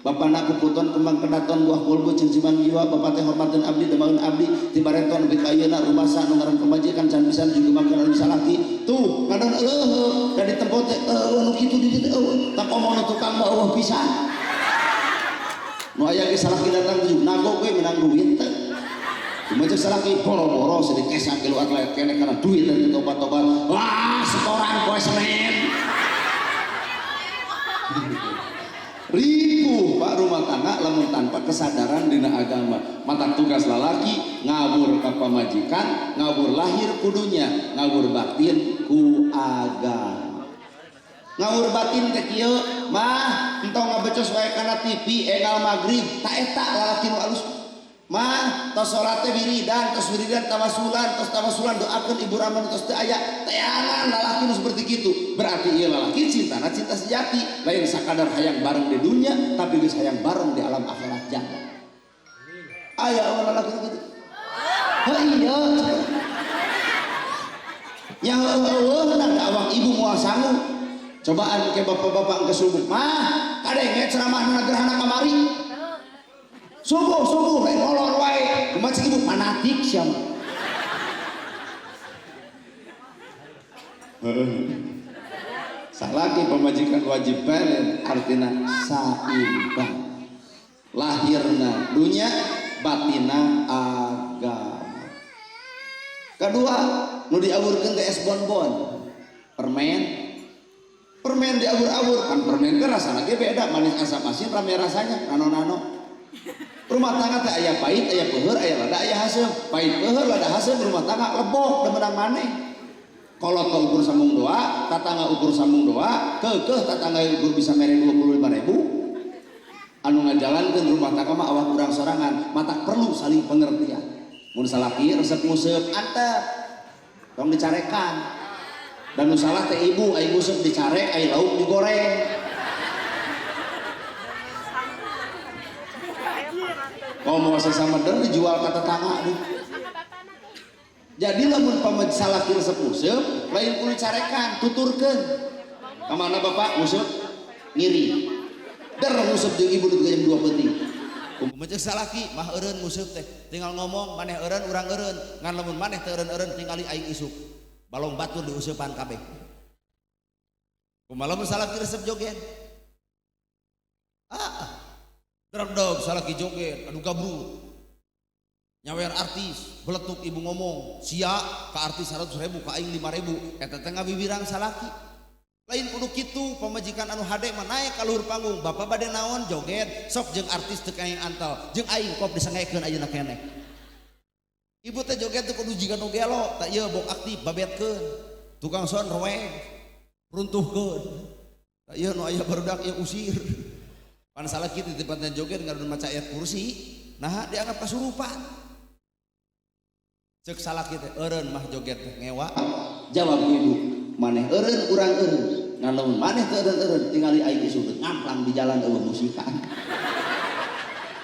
Speaker 2: bapana kuputon kembang kedaton buah kulbu jeung siman jiwa bapak teh hormateun abdi demaeun abdi ti bareton nepi ka ayeuna rumasa nu ngaran pamajikan can pisan juga makan anu salaki tuh kadon da ditempot teh nu kitu di dieu tak omongna tukang mah eueuh pisan nu aya ge salaki datang tujuh nagok we menang duit teh cuma cek salaki boro-boro sedih kesak kilu atlet kene karena duit dan tobat-tobat wah setoran poe Senin ribu pak rumah tangga lamun tanpa kesadaran dina agama mata tugas lalaki ngabur ka pamajikan ngabur lahir kudunya ngabur batin ku agama ngawur batin teh kieu mah entong ngabecos wae kana TV engal magrib tak eta lalaki nu alus mah tos salat teh wiridan tos wiridan tawasulan tos tawasulan doakeun ibu raman tos teu aya teangan lalaki nu seperti kitu berarti ieu lalaki cintana cinta sejati lain sakadar hayang bareng di dunia tapi geus hayang bareng di alam akhirat jannah aya lalaki kitu ha iya nya heueuh na awak ibu moal sangu cobaan ke bapak-bapak ke subuh mah kadenge ceramah gerhana kamari subuh molor wae kumaha cik ibu fanatik sia mah salaki pamajikan wajib balen artina saimbang lahirna dunya batina agama kedua nu diawurkeun teh es bonbon permen diabur-abur kan permen teh rasana ge beda manis asam asin rame rasanya nano-nano rumah tangga teh aya pahit aya peuheur aya lada aya haseum pahit peuheur lada haseum rumah tangga lebok demenang maneh kolot ukur sambung doa tatangga ukur sambung doa keukeuh tatangga ukur bisa mere 25.000 anu ngajalankeun rumah tangga mah awak urang sorangan matak perlu saling pengertian mun salaki resep nguseup antep tong dicarekan dan nu salah teh ibu ai nguseup dicarek ai lauk digoreng ngomong sesama dan dijual ke tetangga deh jadi lamun pamaj salaki resep nguseup lain kudu dicarekan tuturkeun ka mana bapak nguseup ngiri der nguseup jeung ibu di jam 2 penting kumaha cek salaki mah eureun nguseup teh tinggal ngomong maneh eureun urang eureun ngan lamun maneh teu eureun-eureun tingali aing isuk
Speaker 3: balong batur diusupan kabeh. Kumaha lamun salaki resep joget? Derdog salaki joget, aduh gabrut. Nyawer artis, beletuk ibu ngomong, sia ka artis 100.000 ka aing 5.000, eta teh ngabibirang salaki. Lain kudu kitu, pamajikan anu hade mah naik ka luhur panggung, bapak bade naon joget, sok jeung artis teu kaeng antal, jeung aing kop disangaekeun ayeuna keneh. Ibu teh joget teh kudu jiga nu gelo, tak ieu bok aktif babetkeun. Tukang son roeng, runtuhkeun. Tak ieu nu aya barudak ieu usir. Pan salaki di tempatna joget ngaran maca ayat kursi, nah dianggap kasurupan. Cek salaki teh eureun mah joget teh ngewa.
Speaker 2: Jawab ibu, maneh eureun urang eureun. Ngalamun maneh teu eureun tingali aing isudut ngamplang di jalan eueuh musikan.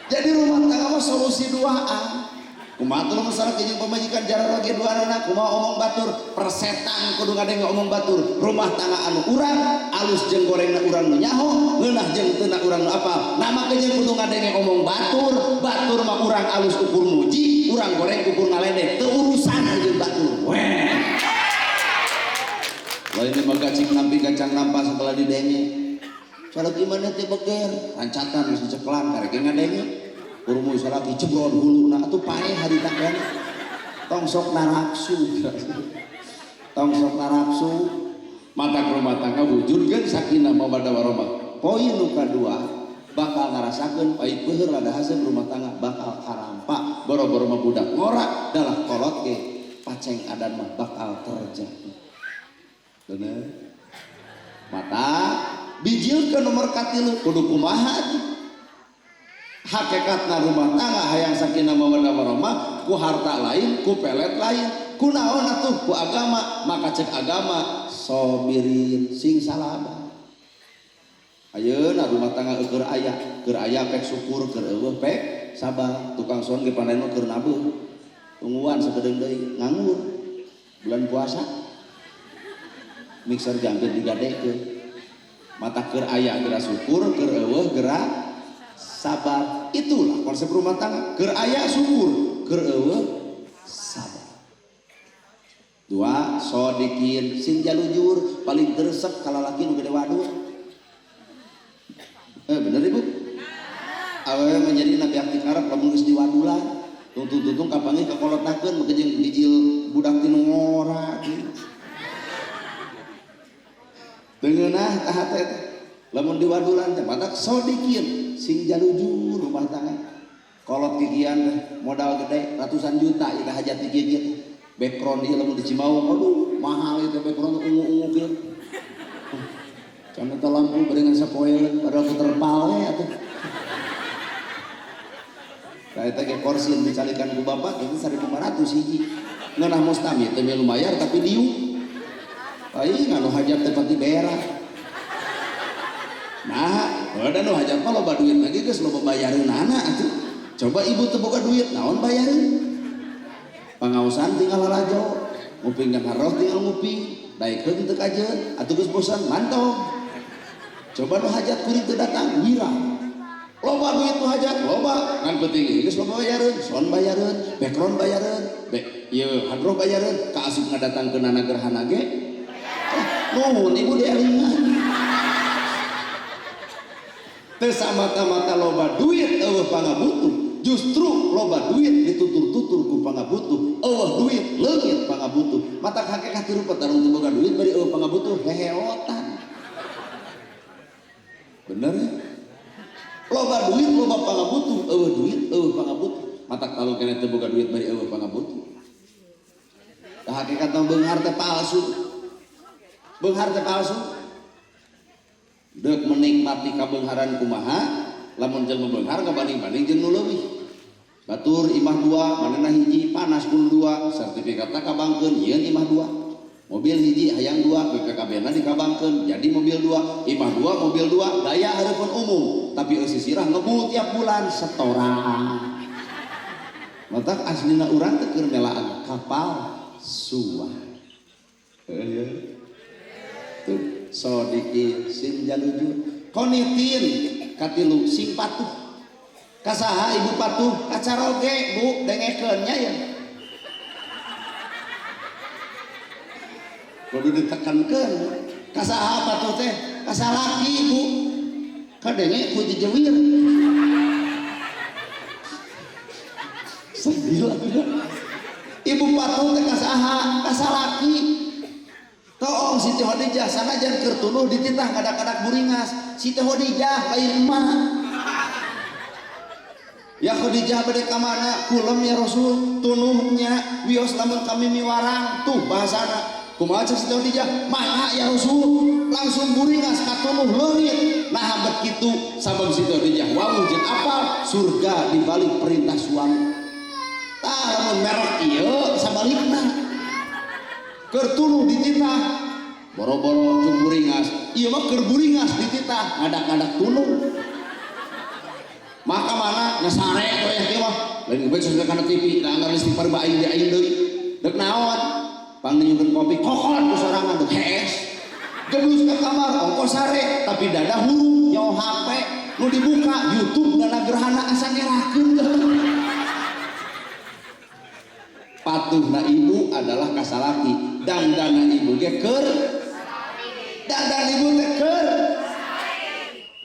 Speaker 2: Jadi rumah tangga mah solusi duaan. Kumaha tuluy masalah jeung pamajikan jarang lagi duaana, kumaha omong batur, persetan kudu ngadenge omong batur. Rumah tangga anu urang, alus jeung gorengna urang nu nyaho, ngeunah jeung teu na urang nu apal. Nama kejeung kudu ngadenge omong batur, batur mah urang alus ukur muji, urang goreng ukur ngaledek. Teu urusan jeung batur. Weh. Lain mah gacing nampi kacang nampa setelah didenge. Salaki maneh teh beger, rancatan geus diceklan karek ngadenge. Urmu salaki cebrol huluna atuh paeh harita kana. Tong sok narapsu. Tong sok narapsu. Mata rumah tangga wujudkeun sakinah mawaddah warahmah. Poin nu kadua bakal ngarasakeun pait peuheur lada haseun rumah tangga bakal karampa. Boro-boro mah budak ngorak dalah kolot ge paceng adan mah bakal terjadi. Bener. Mata bijilkeun nomor katilu kudu kumaha. Hakikatna rumah tangga hayang sakinah mawaddah warahmah ku harta lain, ku pelet lain, ku naon atuh ku agama, maka cek agama sobirin sing salaba. Ayeuna rumah tangga keur aya pek syukur, keur eueuh pek sabar. Tukang son ge panen mah keur nabeuh. Tungguan sagedeung deui nganggur. Bulan puasa mixer jangkeun digadekeun. Mata keur aya geura syukur, keur eueuh geura sabar. Itulah konsep rumah tangga. Keur aya syukur, keur eueuh sabar. Dua, sodikin sing jalujur paling teresep kalau laki nu gede waduk. Bener ibu? Awewe menjadi nabi aktif Arab lamun geus diwadulan. Tuntung-tuntung kapangi kakolotakeun maka jeung dijil budak tinu ngora. Teu ngeunah ka hate teh. Lamun diwadulan teh matak sodikin sing jalujur rumah tangga. Kolot kikian modal gede ratusan juta ita hajat kikieu. Background ieu lamun di Cimaung aduh mahal itu background ungu-ungu kieu. Kana teh lampu beureungan sapoe padahal terpal we atuh. Ka eta ge kursi yang dicalikan ku bapak itu 1.500 hiji. Ngeunah mustami teh milu mayar tapi diu. Ai nganu hajat teh pati berak. Nah, ada nu hajat mah loba duit lagi geus loba bayareun anak atuh. Coba ibu teu boga duit naon bayareun? Pangausan tinggal lalajo, nguping jeung haroh tinggal nguping, daekeun teu kajeun, atuh geus bosan mantong. Coba nu hajat kuring teu datang wirang. Loba duit nu hajat, loba ngan penting geus loba bayareun, son bayareun, background bayareun, ieu haroh bayareun, ka asup ngadatangkeun anak gerhana ge. Nuhun ibu dealingan. Teu samata-mata loba duit eueuh pangabutuh, justru loba duit ditutur-tutur ku pangabutuh, eueuh duit leungit pangabutuh. Matak hakikat rupa tarung teu boga duit bari eueuh pangabutuh heheotan. Bener ya? Loba duit loba pangabutuh, eueuh duit eueuh pangabutuh. Matak kalau kena teu boga duit bari eueuh pangabutuh. Tah hakikat beunghar teh palsu. Beunghar teh palsu. Deuk menikmati kabeungharan kumaha lamun jelema beunghar kabanding-banding jeung nu leuwih. Batur imah 2 manehna hiji panas pun 2 sertifikatna kabangkeun yeun imah 2. Mobil hiji hayang 2 BPKB-na dikabangkeun jadi mobil 2 imah 2 mobil 2 daya hareupeun umum tapi eueuh sisirah ngebul tiap bulan setoran. Matak aslina urang teh keur melaan kapal suah. Tuh sodiki sing jalujur konitin katilu sing patuh kasaha ibu patuh kacaroge bu dengekeun nya ya kudu ditekankeun ka saha patuh teh ka salaki ibu kadenge ku dijewir sambil ibu patuh teh ka saha ka salaki tong Siti Khadijah sanajan keur tuluh dititah kadak-kadak buringas Siti Khadijah lain emak ya Khadijah bade ka mana kulem ya Rasul tunuhnya wios lamun kami miwarang tuh bahasana kumaha cek Siti Khadijah mana ya Rasul langsung buringas ka tunuh leungit nah hambet kitu sabab Siti Khadijah wawuh jeung apal surga di balik perintah suami tah lamun merek ieu sabalikna keur tuluh dititah boro-boro jeung buringas ieu mah keur buringas dititah ngadak-ngadak tuluh maka mana ngasare we ya mah lain geus sudah kana TV da anggar istighfar ba aing deui deuk naon pangnyukeun kopi kokon ku sorangan deuk hees geus ka kamar ongkos sare tapi dada huru nyaho HP nu dibuka YouTube dana gerhana asa ngerakeun patuhna ibu adalah kasalaki dandana ibu ge keur dandan ibu teh keur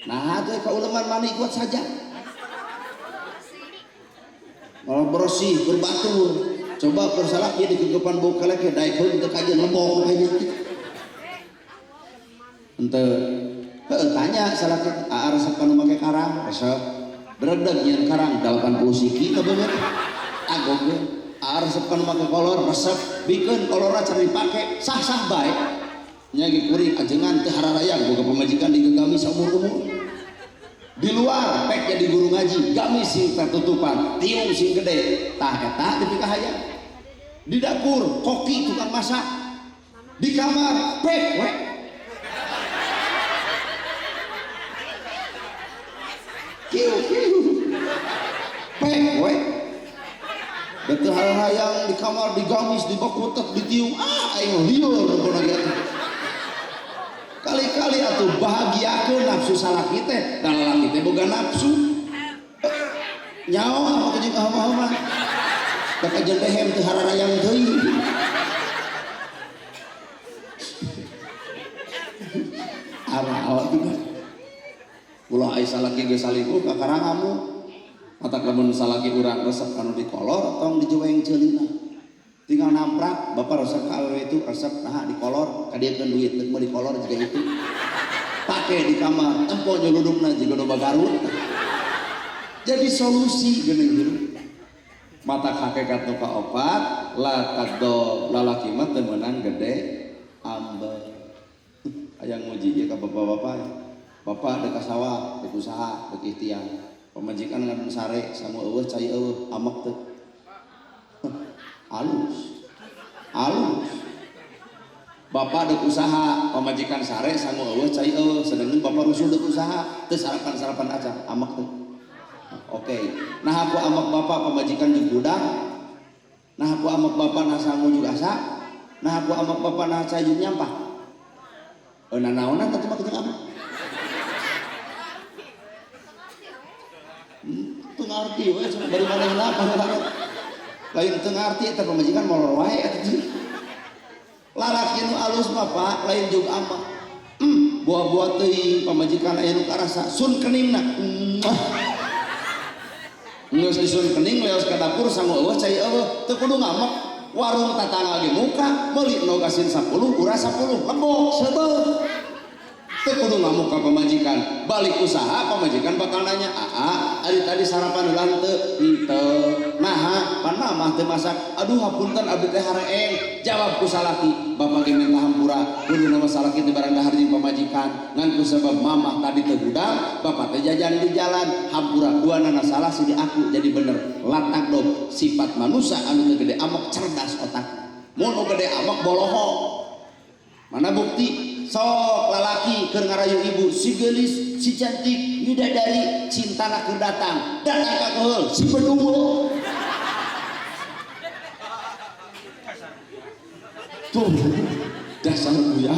Speaker 2: nah teh kauleman mani kuat saja malah bersih berbatur coba bersalaki di kegepan bau kalek daekeun teu kajian lembong kayaknya henteu tanya salaki aar resep kanu make karang resep beredeg nyeun karang 80 siki teh bener agog ge resep kan make kolor resep bikin kolornya cari dipake sah-sah baik nyagi kuring ajengan teh hararayang boga pamajikan digegami saumur-umur di luar pek jadi guru ngaji gamis sing tertutupan tiung sing gede tah eta teu kahayang di dapur koki tukang masak di kamar pek we kieu pek we betul hal-hal yang di kamar digamis dibakutek ditiung ayo liur pokona gitu kali-kali atuh bahagiakeun nafsu salaki teh da lalaki teh boga nafsu nyaho apa jeung ahoma-ahoma da kajen dehem teu hararayang deui araot juga ulah ai salaki geus salingkuh ka karangamu mata lamun salaki urang resep anu dikolor tong dijuweng ceulina tinggal namprak bapak resep ka awewe itu resep nah dikolor kadiekeun duit teu mau dikolor juga itu pake di kamar empo nyeludupna jiga nu bagarut jadi solusi geuning hirup mata hakikat nu kaopat la taqdo lalaki mah teu meunang gede ambe aya nguji ieu ka bapak-bapak bapak ada ka sawah deuk usaha deuk ikhtiar pemajikan ngan sare sama eueuh cai eueuh amak teu alus bapak deuk usaha pemajikan sare sama eueuh cai eueuh sedangkan bapak rusuh deuk usaha teu sarapan acan amak teu oke nah aku amak bapak pemajikan jeung budak nah aku amak bapak nah sangu juga asa nah aku amak bapak nah cai jeung nyampah nanaonan teh mah jeung amak teu ngarti we bari manehna pangarangan lain teu ngarti eta pamajikan molor wae eta lalaki nu alus mah Pak lain jeung amak buah-buah teuing pamajikan aya nu karasa sun keningna geus disun kening leos ka dapur sangu eueuh cai eueuh teu kudu ngamak warung tatangga ge muka meuli nogasin 10 urang 10 lembok seubeuh teu kudu ngamuk ka pamajikan balik usaha pamajikan bakal nanya ari tadi sarapan heula teu naha pan mamah teu masak aduh hapunten abdi teh hareeng jawab ku salaki bapak ge minta hampura kudu nama salaki teh barang dahar jeung pamajikan ngan ku sabab mamah tadi teu gudang bapak teh jajan di jalan hampura duanana salah si di aku jadi bener latak dom sifat manusia anu teu gede amak cerdas otak mun gede amak bolohong mana bukti sok lalaki keur ngarayu ibu si gelis si cantik bidadari cintana keur datang ka keheul si bedungo tuh dasar buya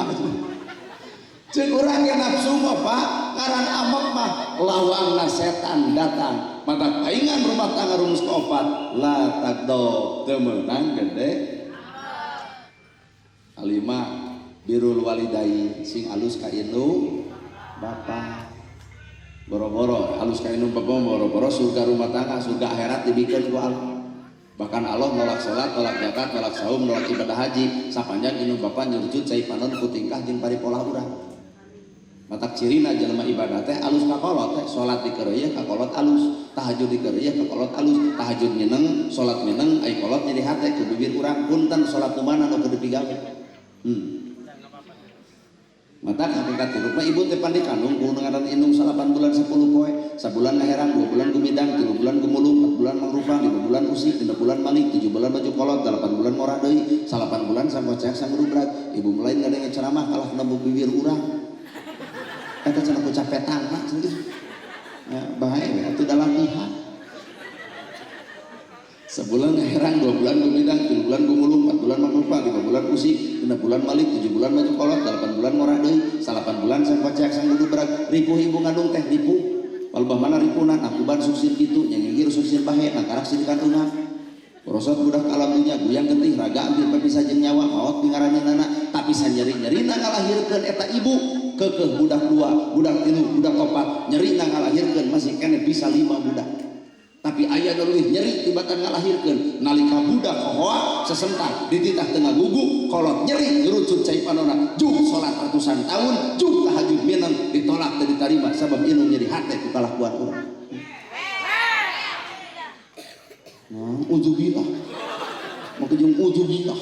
Speaker 2: ceuk urang ge nafsu mah Pak ngaran amak mah lawangna setan datang mata paingan rumah tangga rumus keopat la taqdo teu meunang gede kalima birrul walidai sing alus ka indung bapa boro-boro alus ka indung bapa boro-boro surga rumah tangga surga akhirat dibikeun ku Allah. Bahkan Allah nolak salat, nolak zakat, nolak saum, nolak ibadah haji sapanjang indung bapa nyurucut cai panon ku tingkah jeung paripola urang. Matak cirina jelema ibadah teh alus ka kolot teh salat dikeureuy ka kolot alus, tahajud dikeureuy ka kolot alus, tahajud nyeuneng, salat nyeuneng, ai kolot nya di hate ku bibir urang punten salat kumaha nu keur dipigawe. Matak hakikat hirup mah ibu teh pandi kandung kudu ngaran indung 8 bulan 10 poe, sabulan ngaherang, 2 bulan gumidang, 3 bulan gumulung, 4 bulan mangrupang, 5 bulan usik, 6 bulan malik, 7 bulan baju kolot, 8 bulan morah deui, 8 bulan sangkocek sangrubrak. Ibu mulai ngadenge ceramah kalah nembung bibir urang. Eta cenah ku capek tangga ya, bahaya ya, itu dalam latihan. Sebulan herang, 2 bulan gumidang, 3 bulan gumulung, 4 bulan mangrupang, 5 bulan usik, 6 bulan malik, 7 bulan maju kolot, 8 bulan morah deui, 8 bulan sangkocek sangrubrak. Ripuh ibu ngandung teh ripuh. Palebah mana ripuna akuban suksin kitu nya ngigir suksin bahe nakarak sidikan unah. Rosot budak alam dunya guyang getih raga ambil pepisah jeung nyawa maot pingaranana tapi sanyeri-nyerina ngalahirkeun eta ibu keukeuh budak 2, budak 3, budak 4 nyerina ngalahirkeun masih kene bisa 5 budak. Tapi aya nu leuwih nyeri tibatan ngalahirkeun nalika budak hoa sesentak dititah tengah gugu kolot nyeri nyurucut cai panonna juk salat ratusan tahun juk tahajud mineng ditolak teu ditarima sabab ieu nyeri hate ku kalakuan urang. Uzubillah mau kejung uzubillah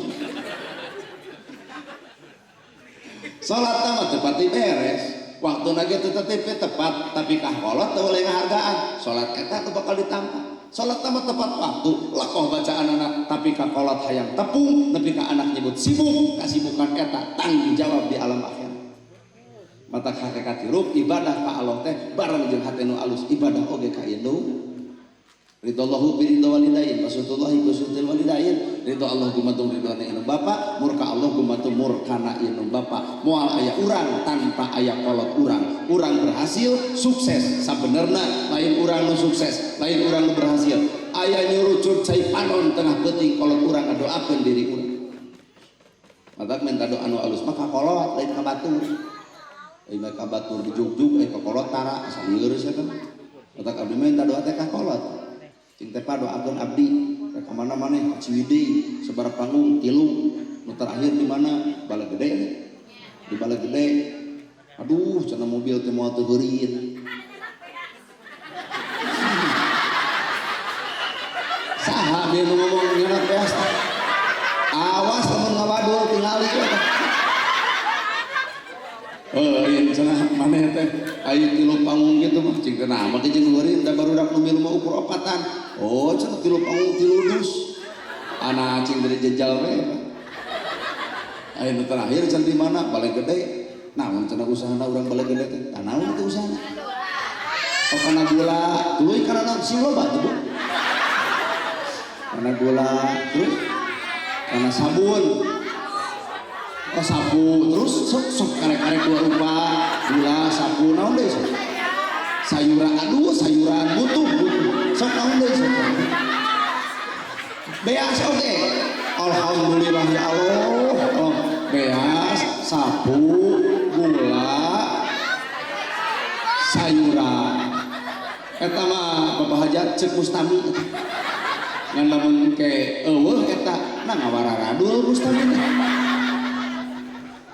Speaker 2: salat tamat tepat beres waktu nage tepat tapi kah kolot teu oleh ngahargaan salat eta teu bakal ditampa salat tamat tepat waktu lakoh bacaan anak tapi kah kolot hayang tepung nepi ka anak nyebut sibuk kasibukan eta tanggung jawab di alam akhirat. Mata hakikat hirup ibadah ka Allah teh bareng jeung hate nu alus ibadah oge ka indung ridallahu bi ridha walidain maksudullah bi sudil walidain ridha Allah gumantung ridhona indung bapa murka Allah gumantung murkana indung bapa moal aya urang tanpa aya kolot urang berhasil sukses sabenerna lain urang nu sukses lain urang nu berhasil aya nyurucut cai panon tengah peuting kolot urang ngadoakeun diri urang matak minta doa anu alus maka kolot lain ka batur ai ka batur dijugjug ai ka kolot tara asa ngeureus eta matak abdi minta doa teh ka kolot cing teh doakeun abdi rek mana maneh Ciwidey sebar panggung 3 nu terakhir di mana Balagede di Balagede aduh cenah mobil teh moal teu heureun saha dia nu ngomong nyeunat pesta awas lamun ngawadul tingali eta ieu cenah maneh teh aya 3 panggung kitu mah cing teh naon make jeung heureun da barudak nu milu mah ukur opatan. Oh, cenah 3 panggung 3 dus. Ana cing dari jejal we. Aya nu terakhir cenah di mana? Balagede. Naon cenah usahana urang Balagede teh? Tanaon teh usahana? Oh, kana gula. Tuluy kana naon sing loba tuh. Kana gula, terus kana sabun. Oh, sapu, terus sok karek-karek dua rupa. Gula, sapu, naon deui? Sayuran, aduh sayuran butuh sok naon deui sok beas oke alhamdulillah ya Allah beas sapu gula sayuran eta mah Bapak Hajat ceuk mustami ngan lamun ke eueuh eta nah ngawararadul mustami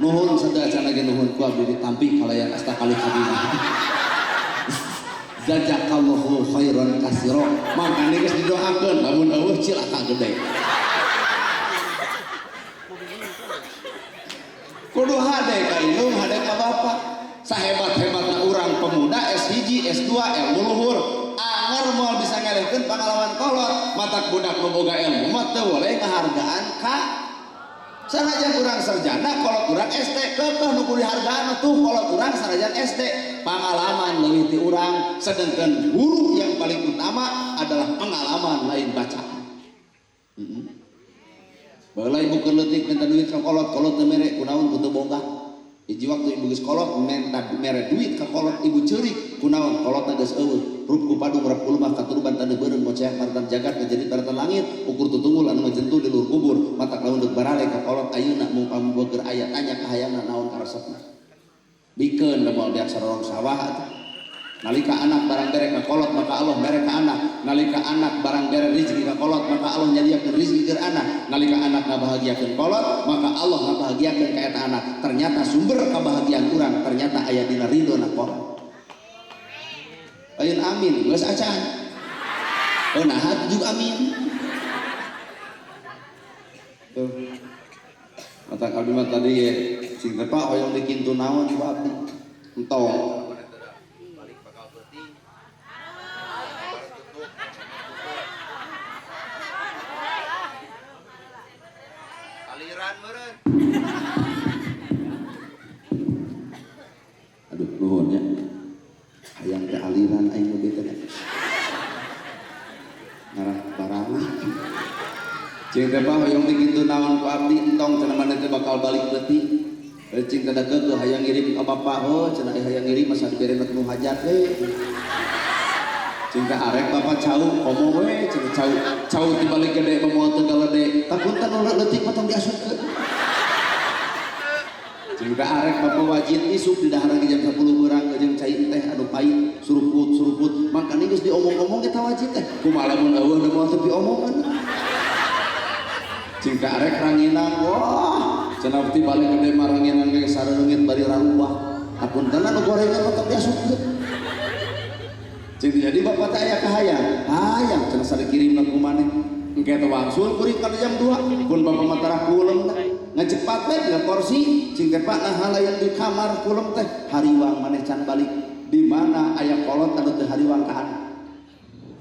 Speaker 2: nuhun sadayana ge nuhun ku abdi ditampi kalayan asta kali habibah jazakallahu khairan katsira mangkane geus didoakeun lamun eueuh cilaka gede kudu hade ka indung hade ka bapa sahebat-hebatna urang pemuda S1 S2 ilmu luhur anger moal bisa ngarehkeun pangalaman kolot matak budak nu boga ilmu mah teu boleh ngahargaan ka sanajan urang sarjana kolot urang SD keukeuh nu kudu dihargaan tuh kolot urang sanajan SD pengalaman leuwih ti urang sedengkeun guru yang paling utama adalah pengalaman lain bacaan. Baheula ibu keur leutik minta duit ka kolot teu mere kunaon kudu boga hiji waktu ibu geus kolot mentak mere duit ka kolot ibu ceurik kunaon kolotna geus eueuh rup ku padu merep ulumah katuruban tanu beureum moceak martan jagat ngajadi daratan langit ukur tutunggul anu majentul di luhur kubur matak lamun deuk barale ka kolot ayeuna mung pamboger aya tanya ka hayangna naon karesepna bikeun da moal diak sarorong sawah atuh nalika anak barang bere ka kolot maka Allah mere ka anak nalika anak barang bere rezeki ka kolot maka Allah nyadiakeun rezeki keur anak nalika anak ngabahagiakeun kolot maka Allah ngabahagiakeun ka eta anak ternyata sumber kabahagiaan urang ternyata aya dina ridona kolot ayeun amin geus acan nah juga amin tuh mata abdi mah tadi ye sing teh Pak hoyong dikintu naon ku abdi entong aduh nuhun ya hayang teh aliran aing mah beuteun ngarah barang cing teh Pak hoyong dikitu naon ku abdi entong cenah maneh teh bakal balik leutik cing teh dageuh hayang ngirim ka Bapak cenah hayang ngirim masa diberenak nu hajat cing teh arek Bapak cau komo we cenah cau ti balik gede momoal teu galede takuntan nu leutik potong diasupkeun cing teh arek Bapak wajib isuk di dahar jam 10 beurang jeung cai teh anu pait suruput makana geus diomong-omong kita wajib teh kumaha lamun eueuh da moal teu diomongan cing teh arek ranginang wah cenah ti balik gede maranginang ge sareungit bari rarubah hapunten anu gorengan tetep diasupkeun cing jadi Bapak teh aya kahayang hayang cenah sare kirimna ku maneh engke teh wangsul kuring kana jam 2 pun Bapak matarah kulem ngacepat we dina kursi cing teh Pak nah halayang di kamar kulem teh hariwang maneh can balik di mana aya kolot anu teu hariwang ka anak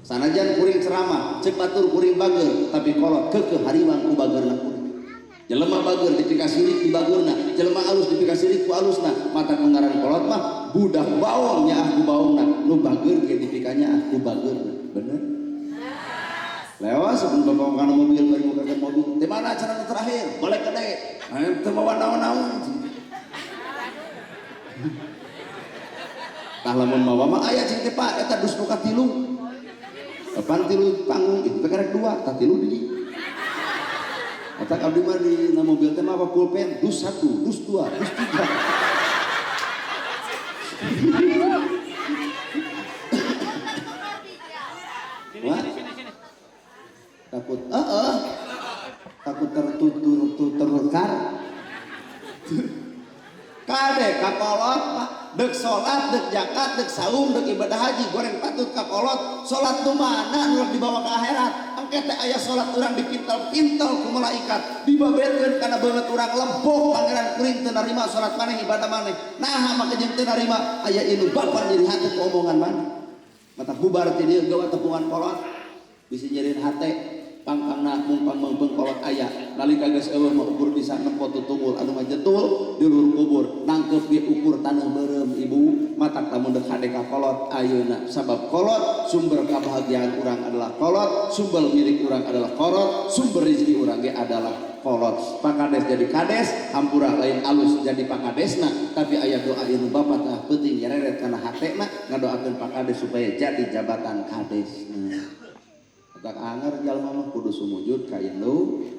Speaker 2: sanajan kuring ceramah ceuk batur kuring bager tapi kolot keukeuh hariwang ku bageurna kuring jelema bager dipika sirik di bageurna jelema alus dipika sirik ku alusna mata pengaran kolot mah budak baong nyaah ku baongna nu bager ge dipika nyaah ku bageurna bener lewat sebelum Bapak kana mobil bari mukakeun mobil di mana acara terakhir balik gede teu bawa naon-naon tah lamun mawa mah aya cing teh Pak eta dus nu katilu papan tilu panggung itu karek 2 tah tilu di eta abdi mah di mobil teh mah pulpen dus 1 dus 2 dus 3 wah takut takut tertukar kade kakolot Pak dek sholat dek zakat dek saum dek ibadah haji goreng patut kakolot sholat tu mana nu dibawa ke akhirat engke teh aya sholat urang dipintal-pintal ku malaikat dibabetkeun kana beungeut urang lempung pangeran kuring teu narima sholat maneh ibadah maneh nah maka jeung teu narima aya inu bapak nyeri hate ku omongan maneh mata bubar ti dieu gawa tepungan kolot bisa nyierin hate pangkangna mumpang mengpeung kolot aya nalika geus eueuh mah ukur bisa nempo tutunggul anu mah jetul di luhur kubur nangkep di ukur tanah beureum ibu matak lamun deuk hade ka kolot ayeuna sabab kolot sumber kebahagiaan urang adalah kolot sumber milik urang adalah kolot sumber rezeki urang ge adalah kolot pakades jadi kades hampura lain alus jadi pakadesna tapi aya doa anu Bapa tah penting nyereret kana hatena ngadoakeun pakades supaya jadi jabatan kadesna tak anger jalma mah kudu sumujud ka indung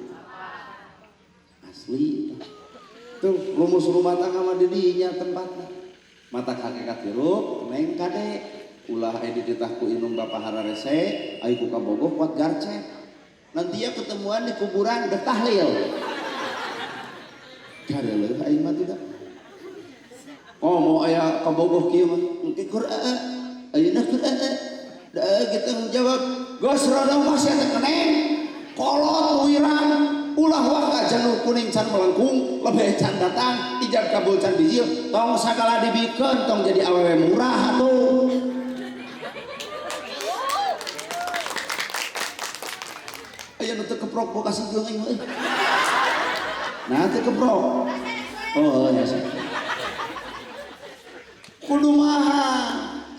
Speaker 2: asli tuh rumus rumah tangga mah di dinya tempatna mata hakikat hirup neng kade ulah aya dititah ku inung Bapak hararese aya ku kabogoh kuat garcek nanti ya ketemuan di kuburan dek tahlil kareleuh aing mah tidak oh mau aya kabogoh kieu mah engke Qur'an ayeuna Qur'an da kita menjawab gos rodong masih ada keneng kolot wirang ulah waka janur kuning can melengkung lebih can datang ijab kabul can bijil tong sagala dibikeun tong jadi awewe murah atuh aya nu teu keprok bekasi jeung aing nah teu keprok oh ya kudu maha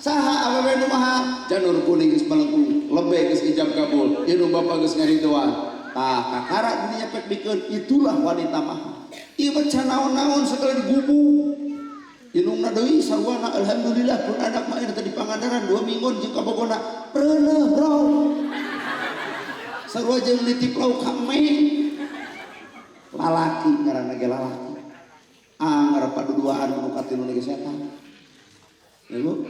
Speaker 2: saha awewe nu maha janur kuning geus melengkung lebih geus ijab kabul ieu Bapak geus ngaridoan tah kakara dinya pek bikeun itulah wanita maha ieu baca naon-naon segala digubu deui sarwana alhamdulillah pun anak mah tadi Pangandaran 2 minggu jeung kabogona reuneuh bro sarua jeung nitip lauk kame lalaki ngaranna ge lalaki ngarep paduduaan nu katilu ge setan ya Bu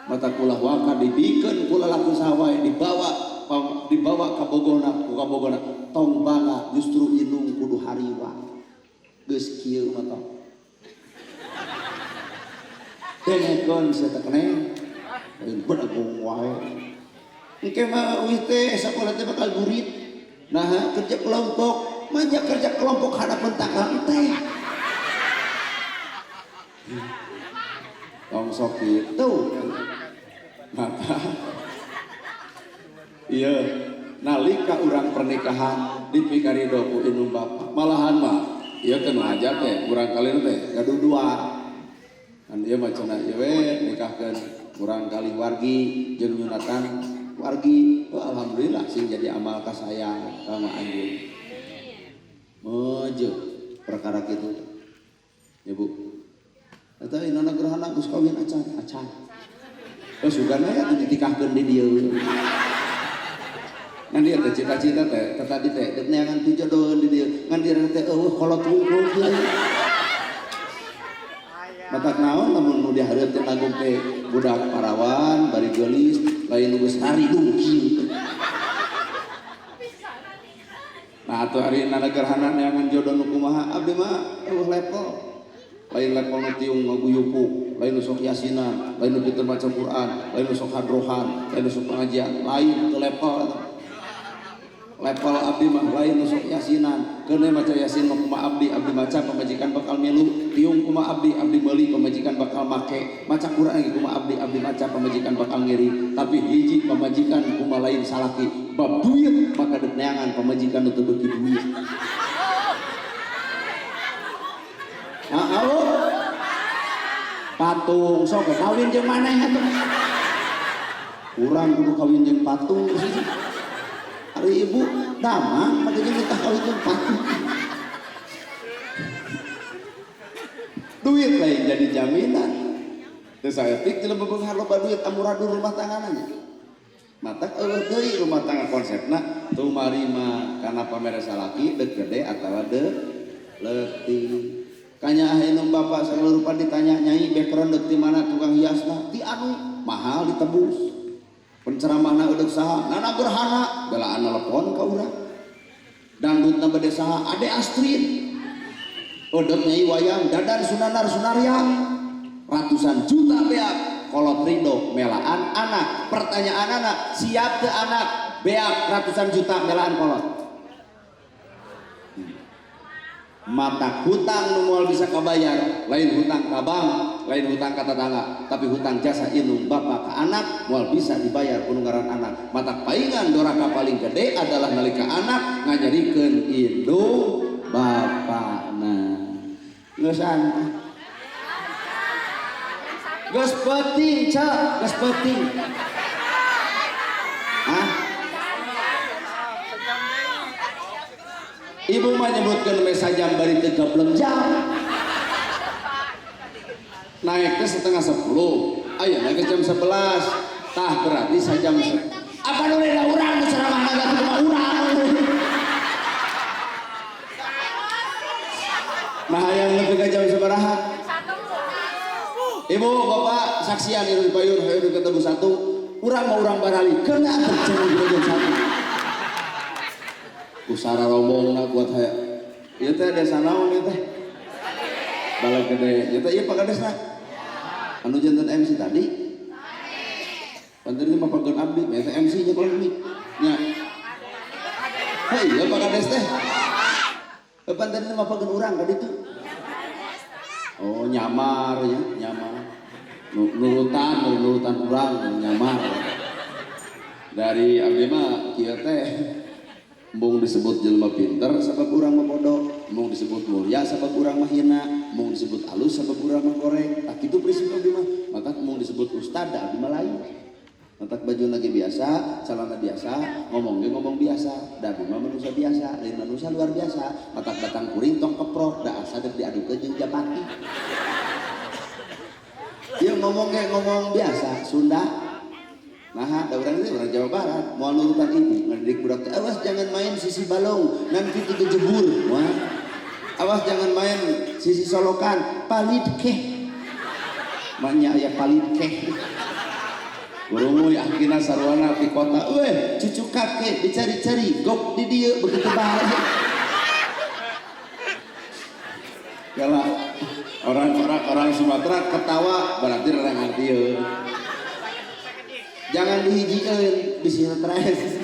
Speaker 2: mata kulah waka dibikeun ku lalaki sawae dibawa ka bogona tong bala justru indung kudu hariwa geus kieu mah tong dengekeun sia teh keneh bedagung wae engke mah euy teh sakola teh bakal gurit nah kerja kelompok manja kerja kelompok hadapan takang teh tong sok kitu maka iya nalika urang pernikahan dipikarido ku indung bapa malahan mah ieu teh aja teh urang kalian teh gaduduan kan ieu mah cenah ieu we nikahkeun urang kali wargi jeung nyunatan wargi alhamdulillah sing jadi amal kasayang ka mah anjeun meuje perkara kitu ya Bu eta inana gerhana geus kawin acan sugana ya ditikahkeun di dieu ngan dia teh cita-cita teh tadi teh dek neangan pijodoheun di dieu ngan dia teh eueuh kolot wungkul kieu matak naon lamun nu dihareup teh nanggung teh budak parawan bari geulis lain nu geus hari dungki nah atuh ari nana gerhana neangan jodoh nu kumaha abdi mah eueuh level lain level nu tiung ngaguyupuk lain nu sok yasinan lain nu pinter maca Quran lain nu sok hadrohan lain nu sok pengajian lain teu level abdi mah lain nu sok yasinan keuneu maca yasin mah kumaha abdi maca pamajikan bakal milu tiung kumaha abdi meuli pamajikan bakal make maca Quran ge kumaha abdi maca pamajikan bakal ngiri tapi hiji pamajikan kumaha lain salaki bab duit maka dek neangan pamajikan nu teu beuki duit patung sok kawin jeung maneh atuh urang kudu kawin jeung patung ari ibu damang makanya minta kawin jeung patung duit lain jadi jaminan teu saeutik jelema beunghar loba duit amburadul rumah tangananya matak eueuh deui rumah tangga konsepna tumarima kana pamere salaki deuk gede atawa deuk leutik kanya ayeuna bapak saluruh ditanya nyai background deuk di mana tukang hiasna di anu mahal ditebus penceramahna eudeuk saha nana gerhana belaan telepon ka urang dangdutna bade saha Ade Astrid eudeuk nyai wayang dadar sunanar sunaria ratusan juta beak kolot ridho melaan anak pertanyaan anak siap teu anak beak ratusan juta melaan kolot mata hutang nu moal bisa kabayar lain hutang ka bank lain hutang ka tetangga tapi hutang jasa indung bapa ka anak moal bisa dibayar ku ngaran anak mata paingan doraka paling gede adalah nalika anak ngajarikeun indung bapana geus geus penting geus penting ibu mah nyebutkeun we sajam bari teu gableng jam naik ke setengah 10 aya naik ke jam 11 tah berarti sajam apa nu da urang nu ceramahna da kumaha urang nah yang lebih ke jam sabaraha ibu bapak saksian ieu payun hayu ketemu satu urang mah urang barali keuna atuh jam 1 usara rombongna buat haya ieu teh desa naon ieu teh balai gede ieu teh ieu pagadesna anu janten MC tadi panten mah pageun abdi eta MC nya kalau ini nya hei ieu pagades teh panten mah pageun urang ka ditu oh nyamar ya nyamar nurutan urang nyamar dari abdi mah kieu teh mung disebut jelema pinter sabab urang mah bodoh, mung disebut mulia sabab urang mah hina, mung disebut alus sabab urang mah goreng. Tak kitu prinsip abdi mah. Maka mung disebut ustad da abdi mah lain. Matak baju lagi biasa, celana biasa, ngomong ge ngomong biasa, da abdi mah manusia biasa, lain manusia luar biasa. Matak datang kuring tong keprok, da asa deuk diadukeun jeung japati. ngomong kayak ngomong biasa Sunda. Nah, ada orang ini orang Jawa Barat mau nurutan ibu ngedidik budak teh, awas jangan main sisi balong nanti kejebur. Wah. Awas jangan main sisi solokan palit keh. Maknya aya palit keh. Burung yakin sarwana di kota, weh cucu kakek dicari-cari, gok di dia begitu baik. Kalau orang Sumatera ketawa berarti orang dia. Jangan dihijieun bisi stres.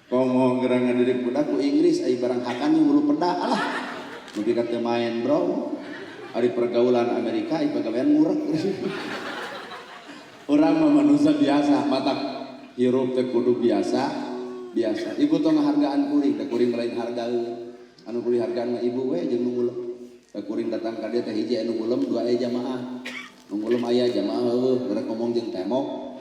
Speaker 2: Ngomong gerangan dari budak ku Inggris ai barang hakan yang bulu pedak alah. Mungkin kata main bro. Ari pergaulan Amerika ai pagawean murah. Orang mah manusia biasa, mata hirup teh kudu biasa. Ibu tong hargaan kuring, teh kuring lain hargaeun. Anu kuring hargaan mah ibu we jeung nu ngulem. Teh kuring datang ka dieu teh hiji anu ngulem, dua aya jamaah. Nu ngulem aya jamaah heueuh, rek ngomong jeung temok.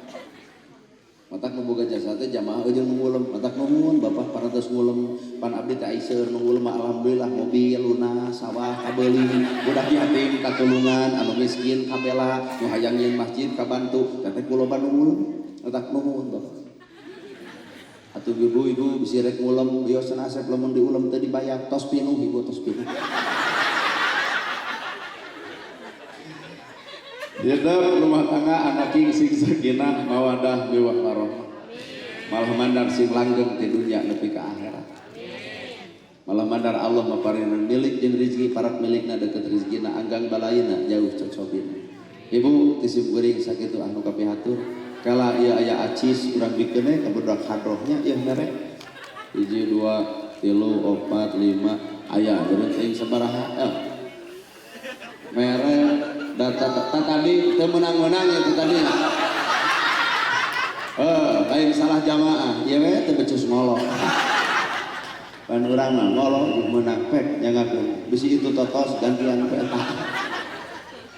Speaker 2: Matak nu boga jasa teh jamaah jeung nu ngulem, matak nuhun Bapak parantos ngulem, pan abdi teh aisyeur nu ngulem alhamdulillah mobil lunas, sawah kabeuli, budak yatim katulungan, anu miskin kabela, nu hayang nyeun masjid kabantu, teh kuloba nu ngulem, matak nuhun Bapak. Atuh ibu-ibu bisi rek ngulem, bios asep lamun diulem teh dibayar, tos pinuh ibu tos pinuh. Hidup rumah tangga anak king sing sakinah mawadah biwah warohmah. Malah mandar sing langgeng ti dunya nepi ka akhirat. Malah mandar Allah maparingan milik jeung rezeki para milikna deukeut rezekina anggang balaina jauh cocobina. Ibu tisip geuring sakitu anu kapihatur. Kala ieu aya acis urang bikeun ka budak hadrohnya ieu mere. 1 2 3 4 5 aya jeung teuing sabaraha. Mere data tadi teu menang-menang ya tadi. Lain salah jamaah, ieu we teu becus ngolok. Pan urang mah ngolok meunang pek nyangakeun. Bisi itu totos gantian ku eta.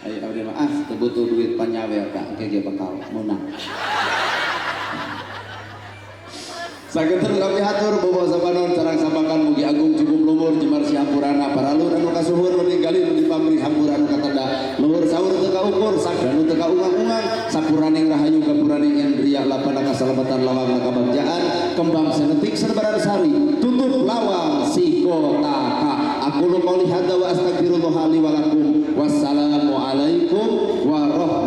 Speaker 2: Ayo abdi mah teu butuh duit panyawer ka engke ge bekal meunang. Sakitu kami hatur bobo sabanon sareng sabakan mugi agung cukup luhur jemar sihampurana para luhur anu kasuhur meninggali nu dipamrih hampuran katanda luhur saur teu kaukur sabda nu teu kaungang-ungang sapuraning rahayu kapuraning indriya lapana kasalamatan lawang kabagjaan kembang sanetik sanebaran sari tutup lawang si kotaka aku qouli hadza wa astaghfirullah li wa lakum wassalamu alaikum warahmatullahi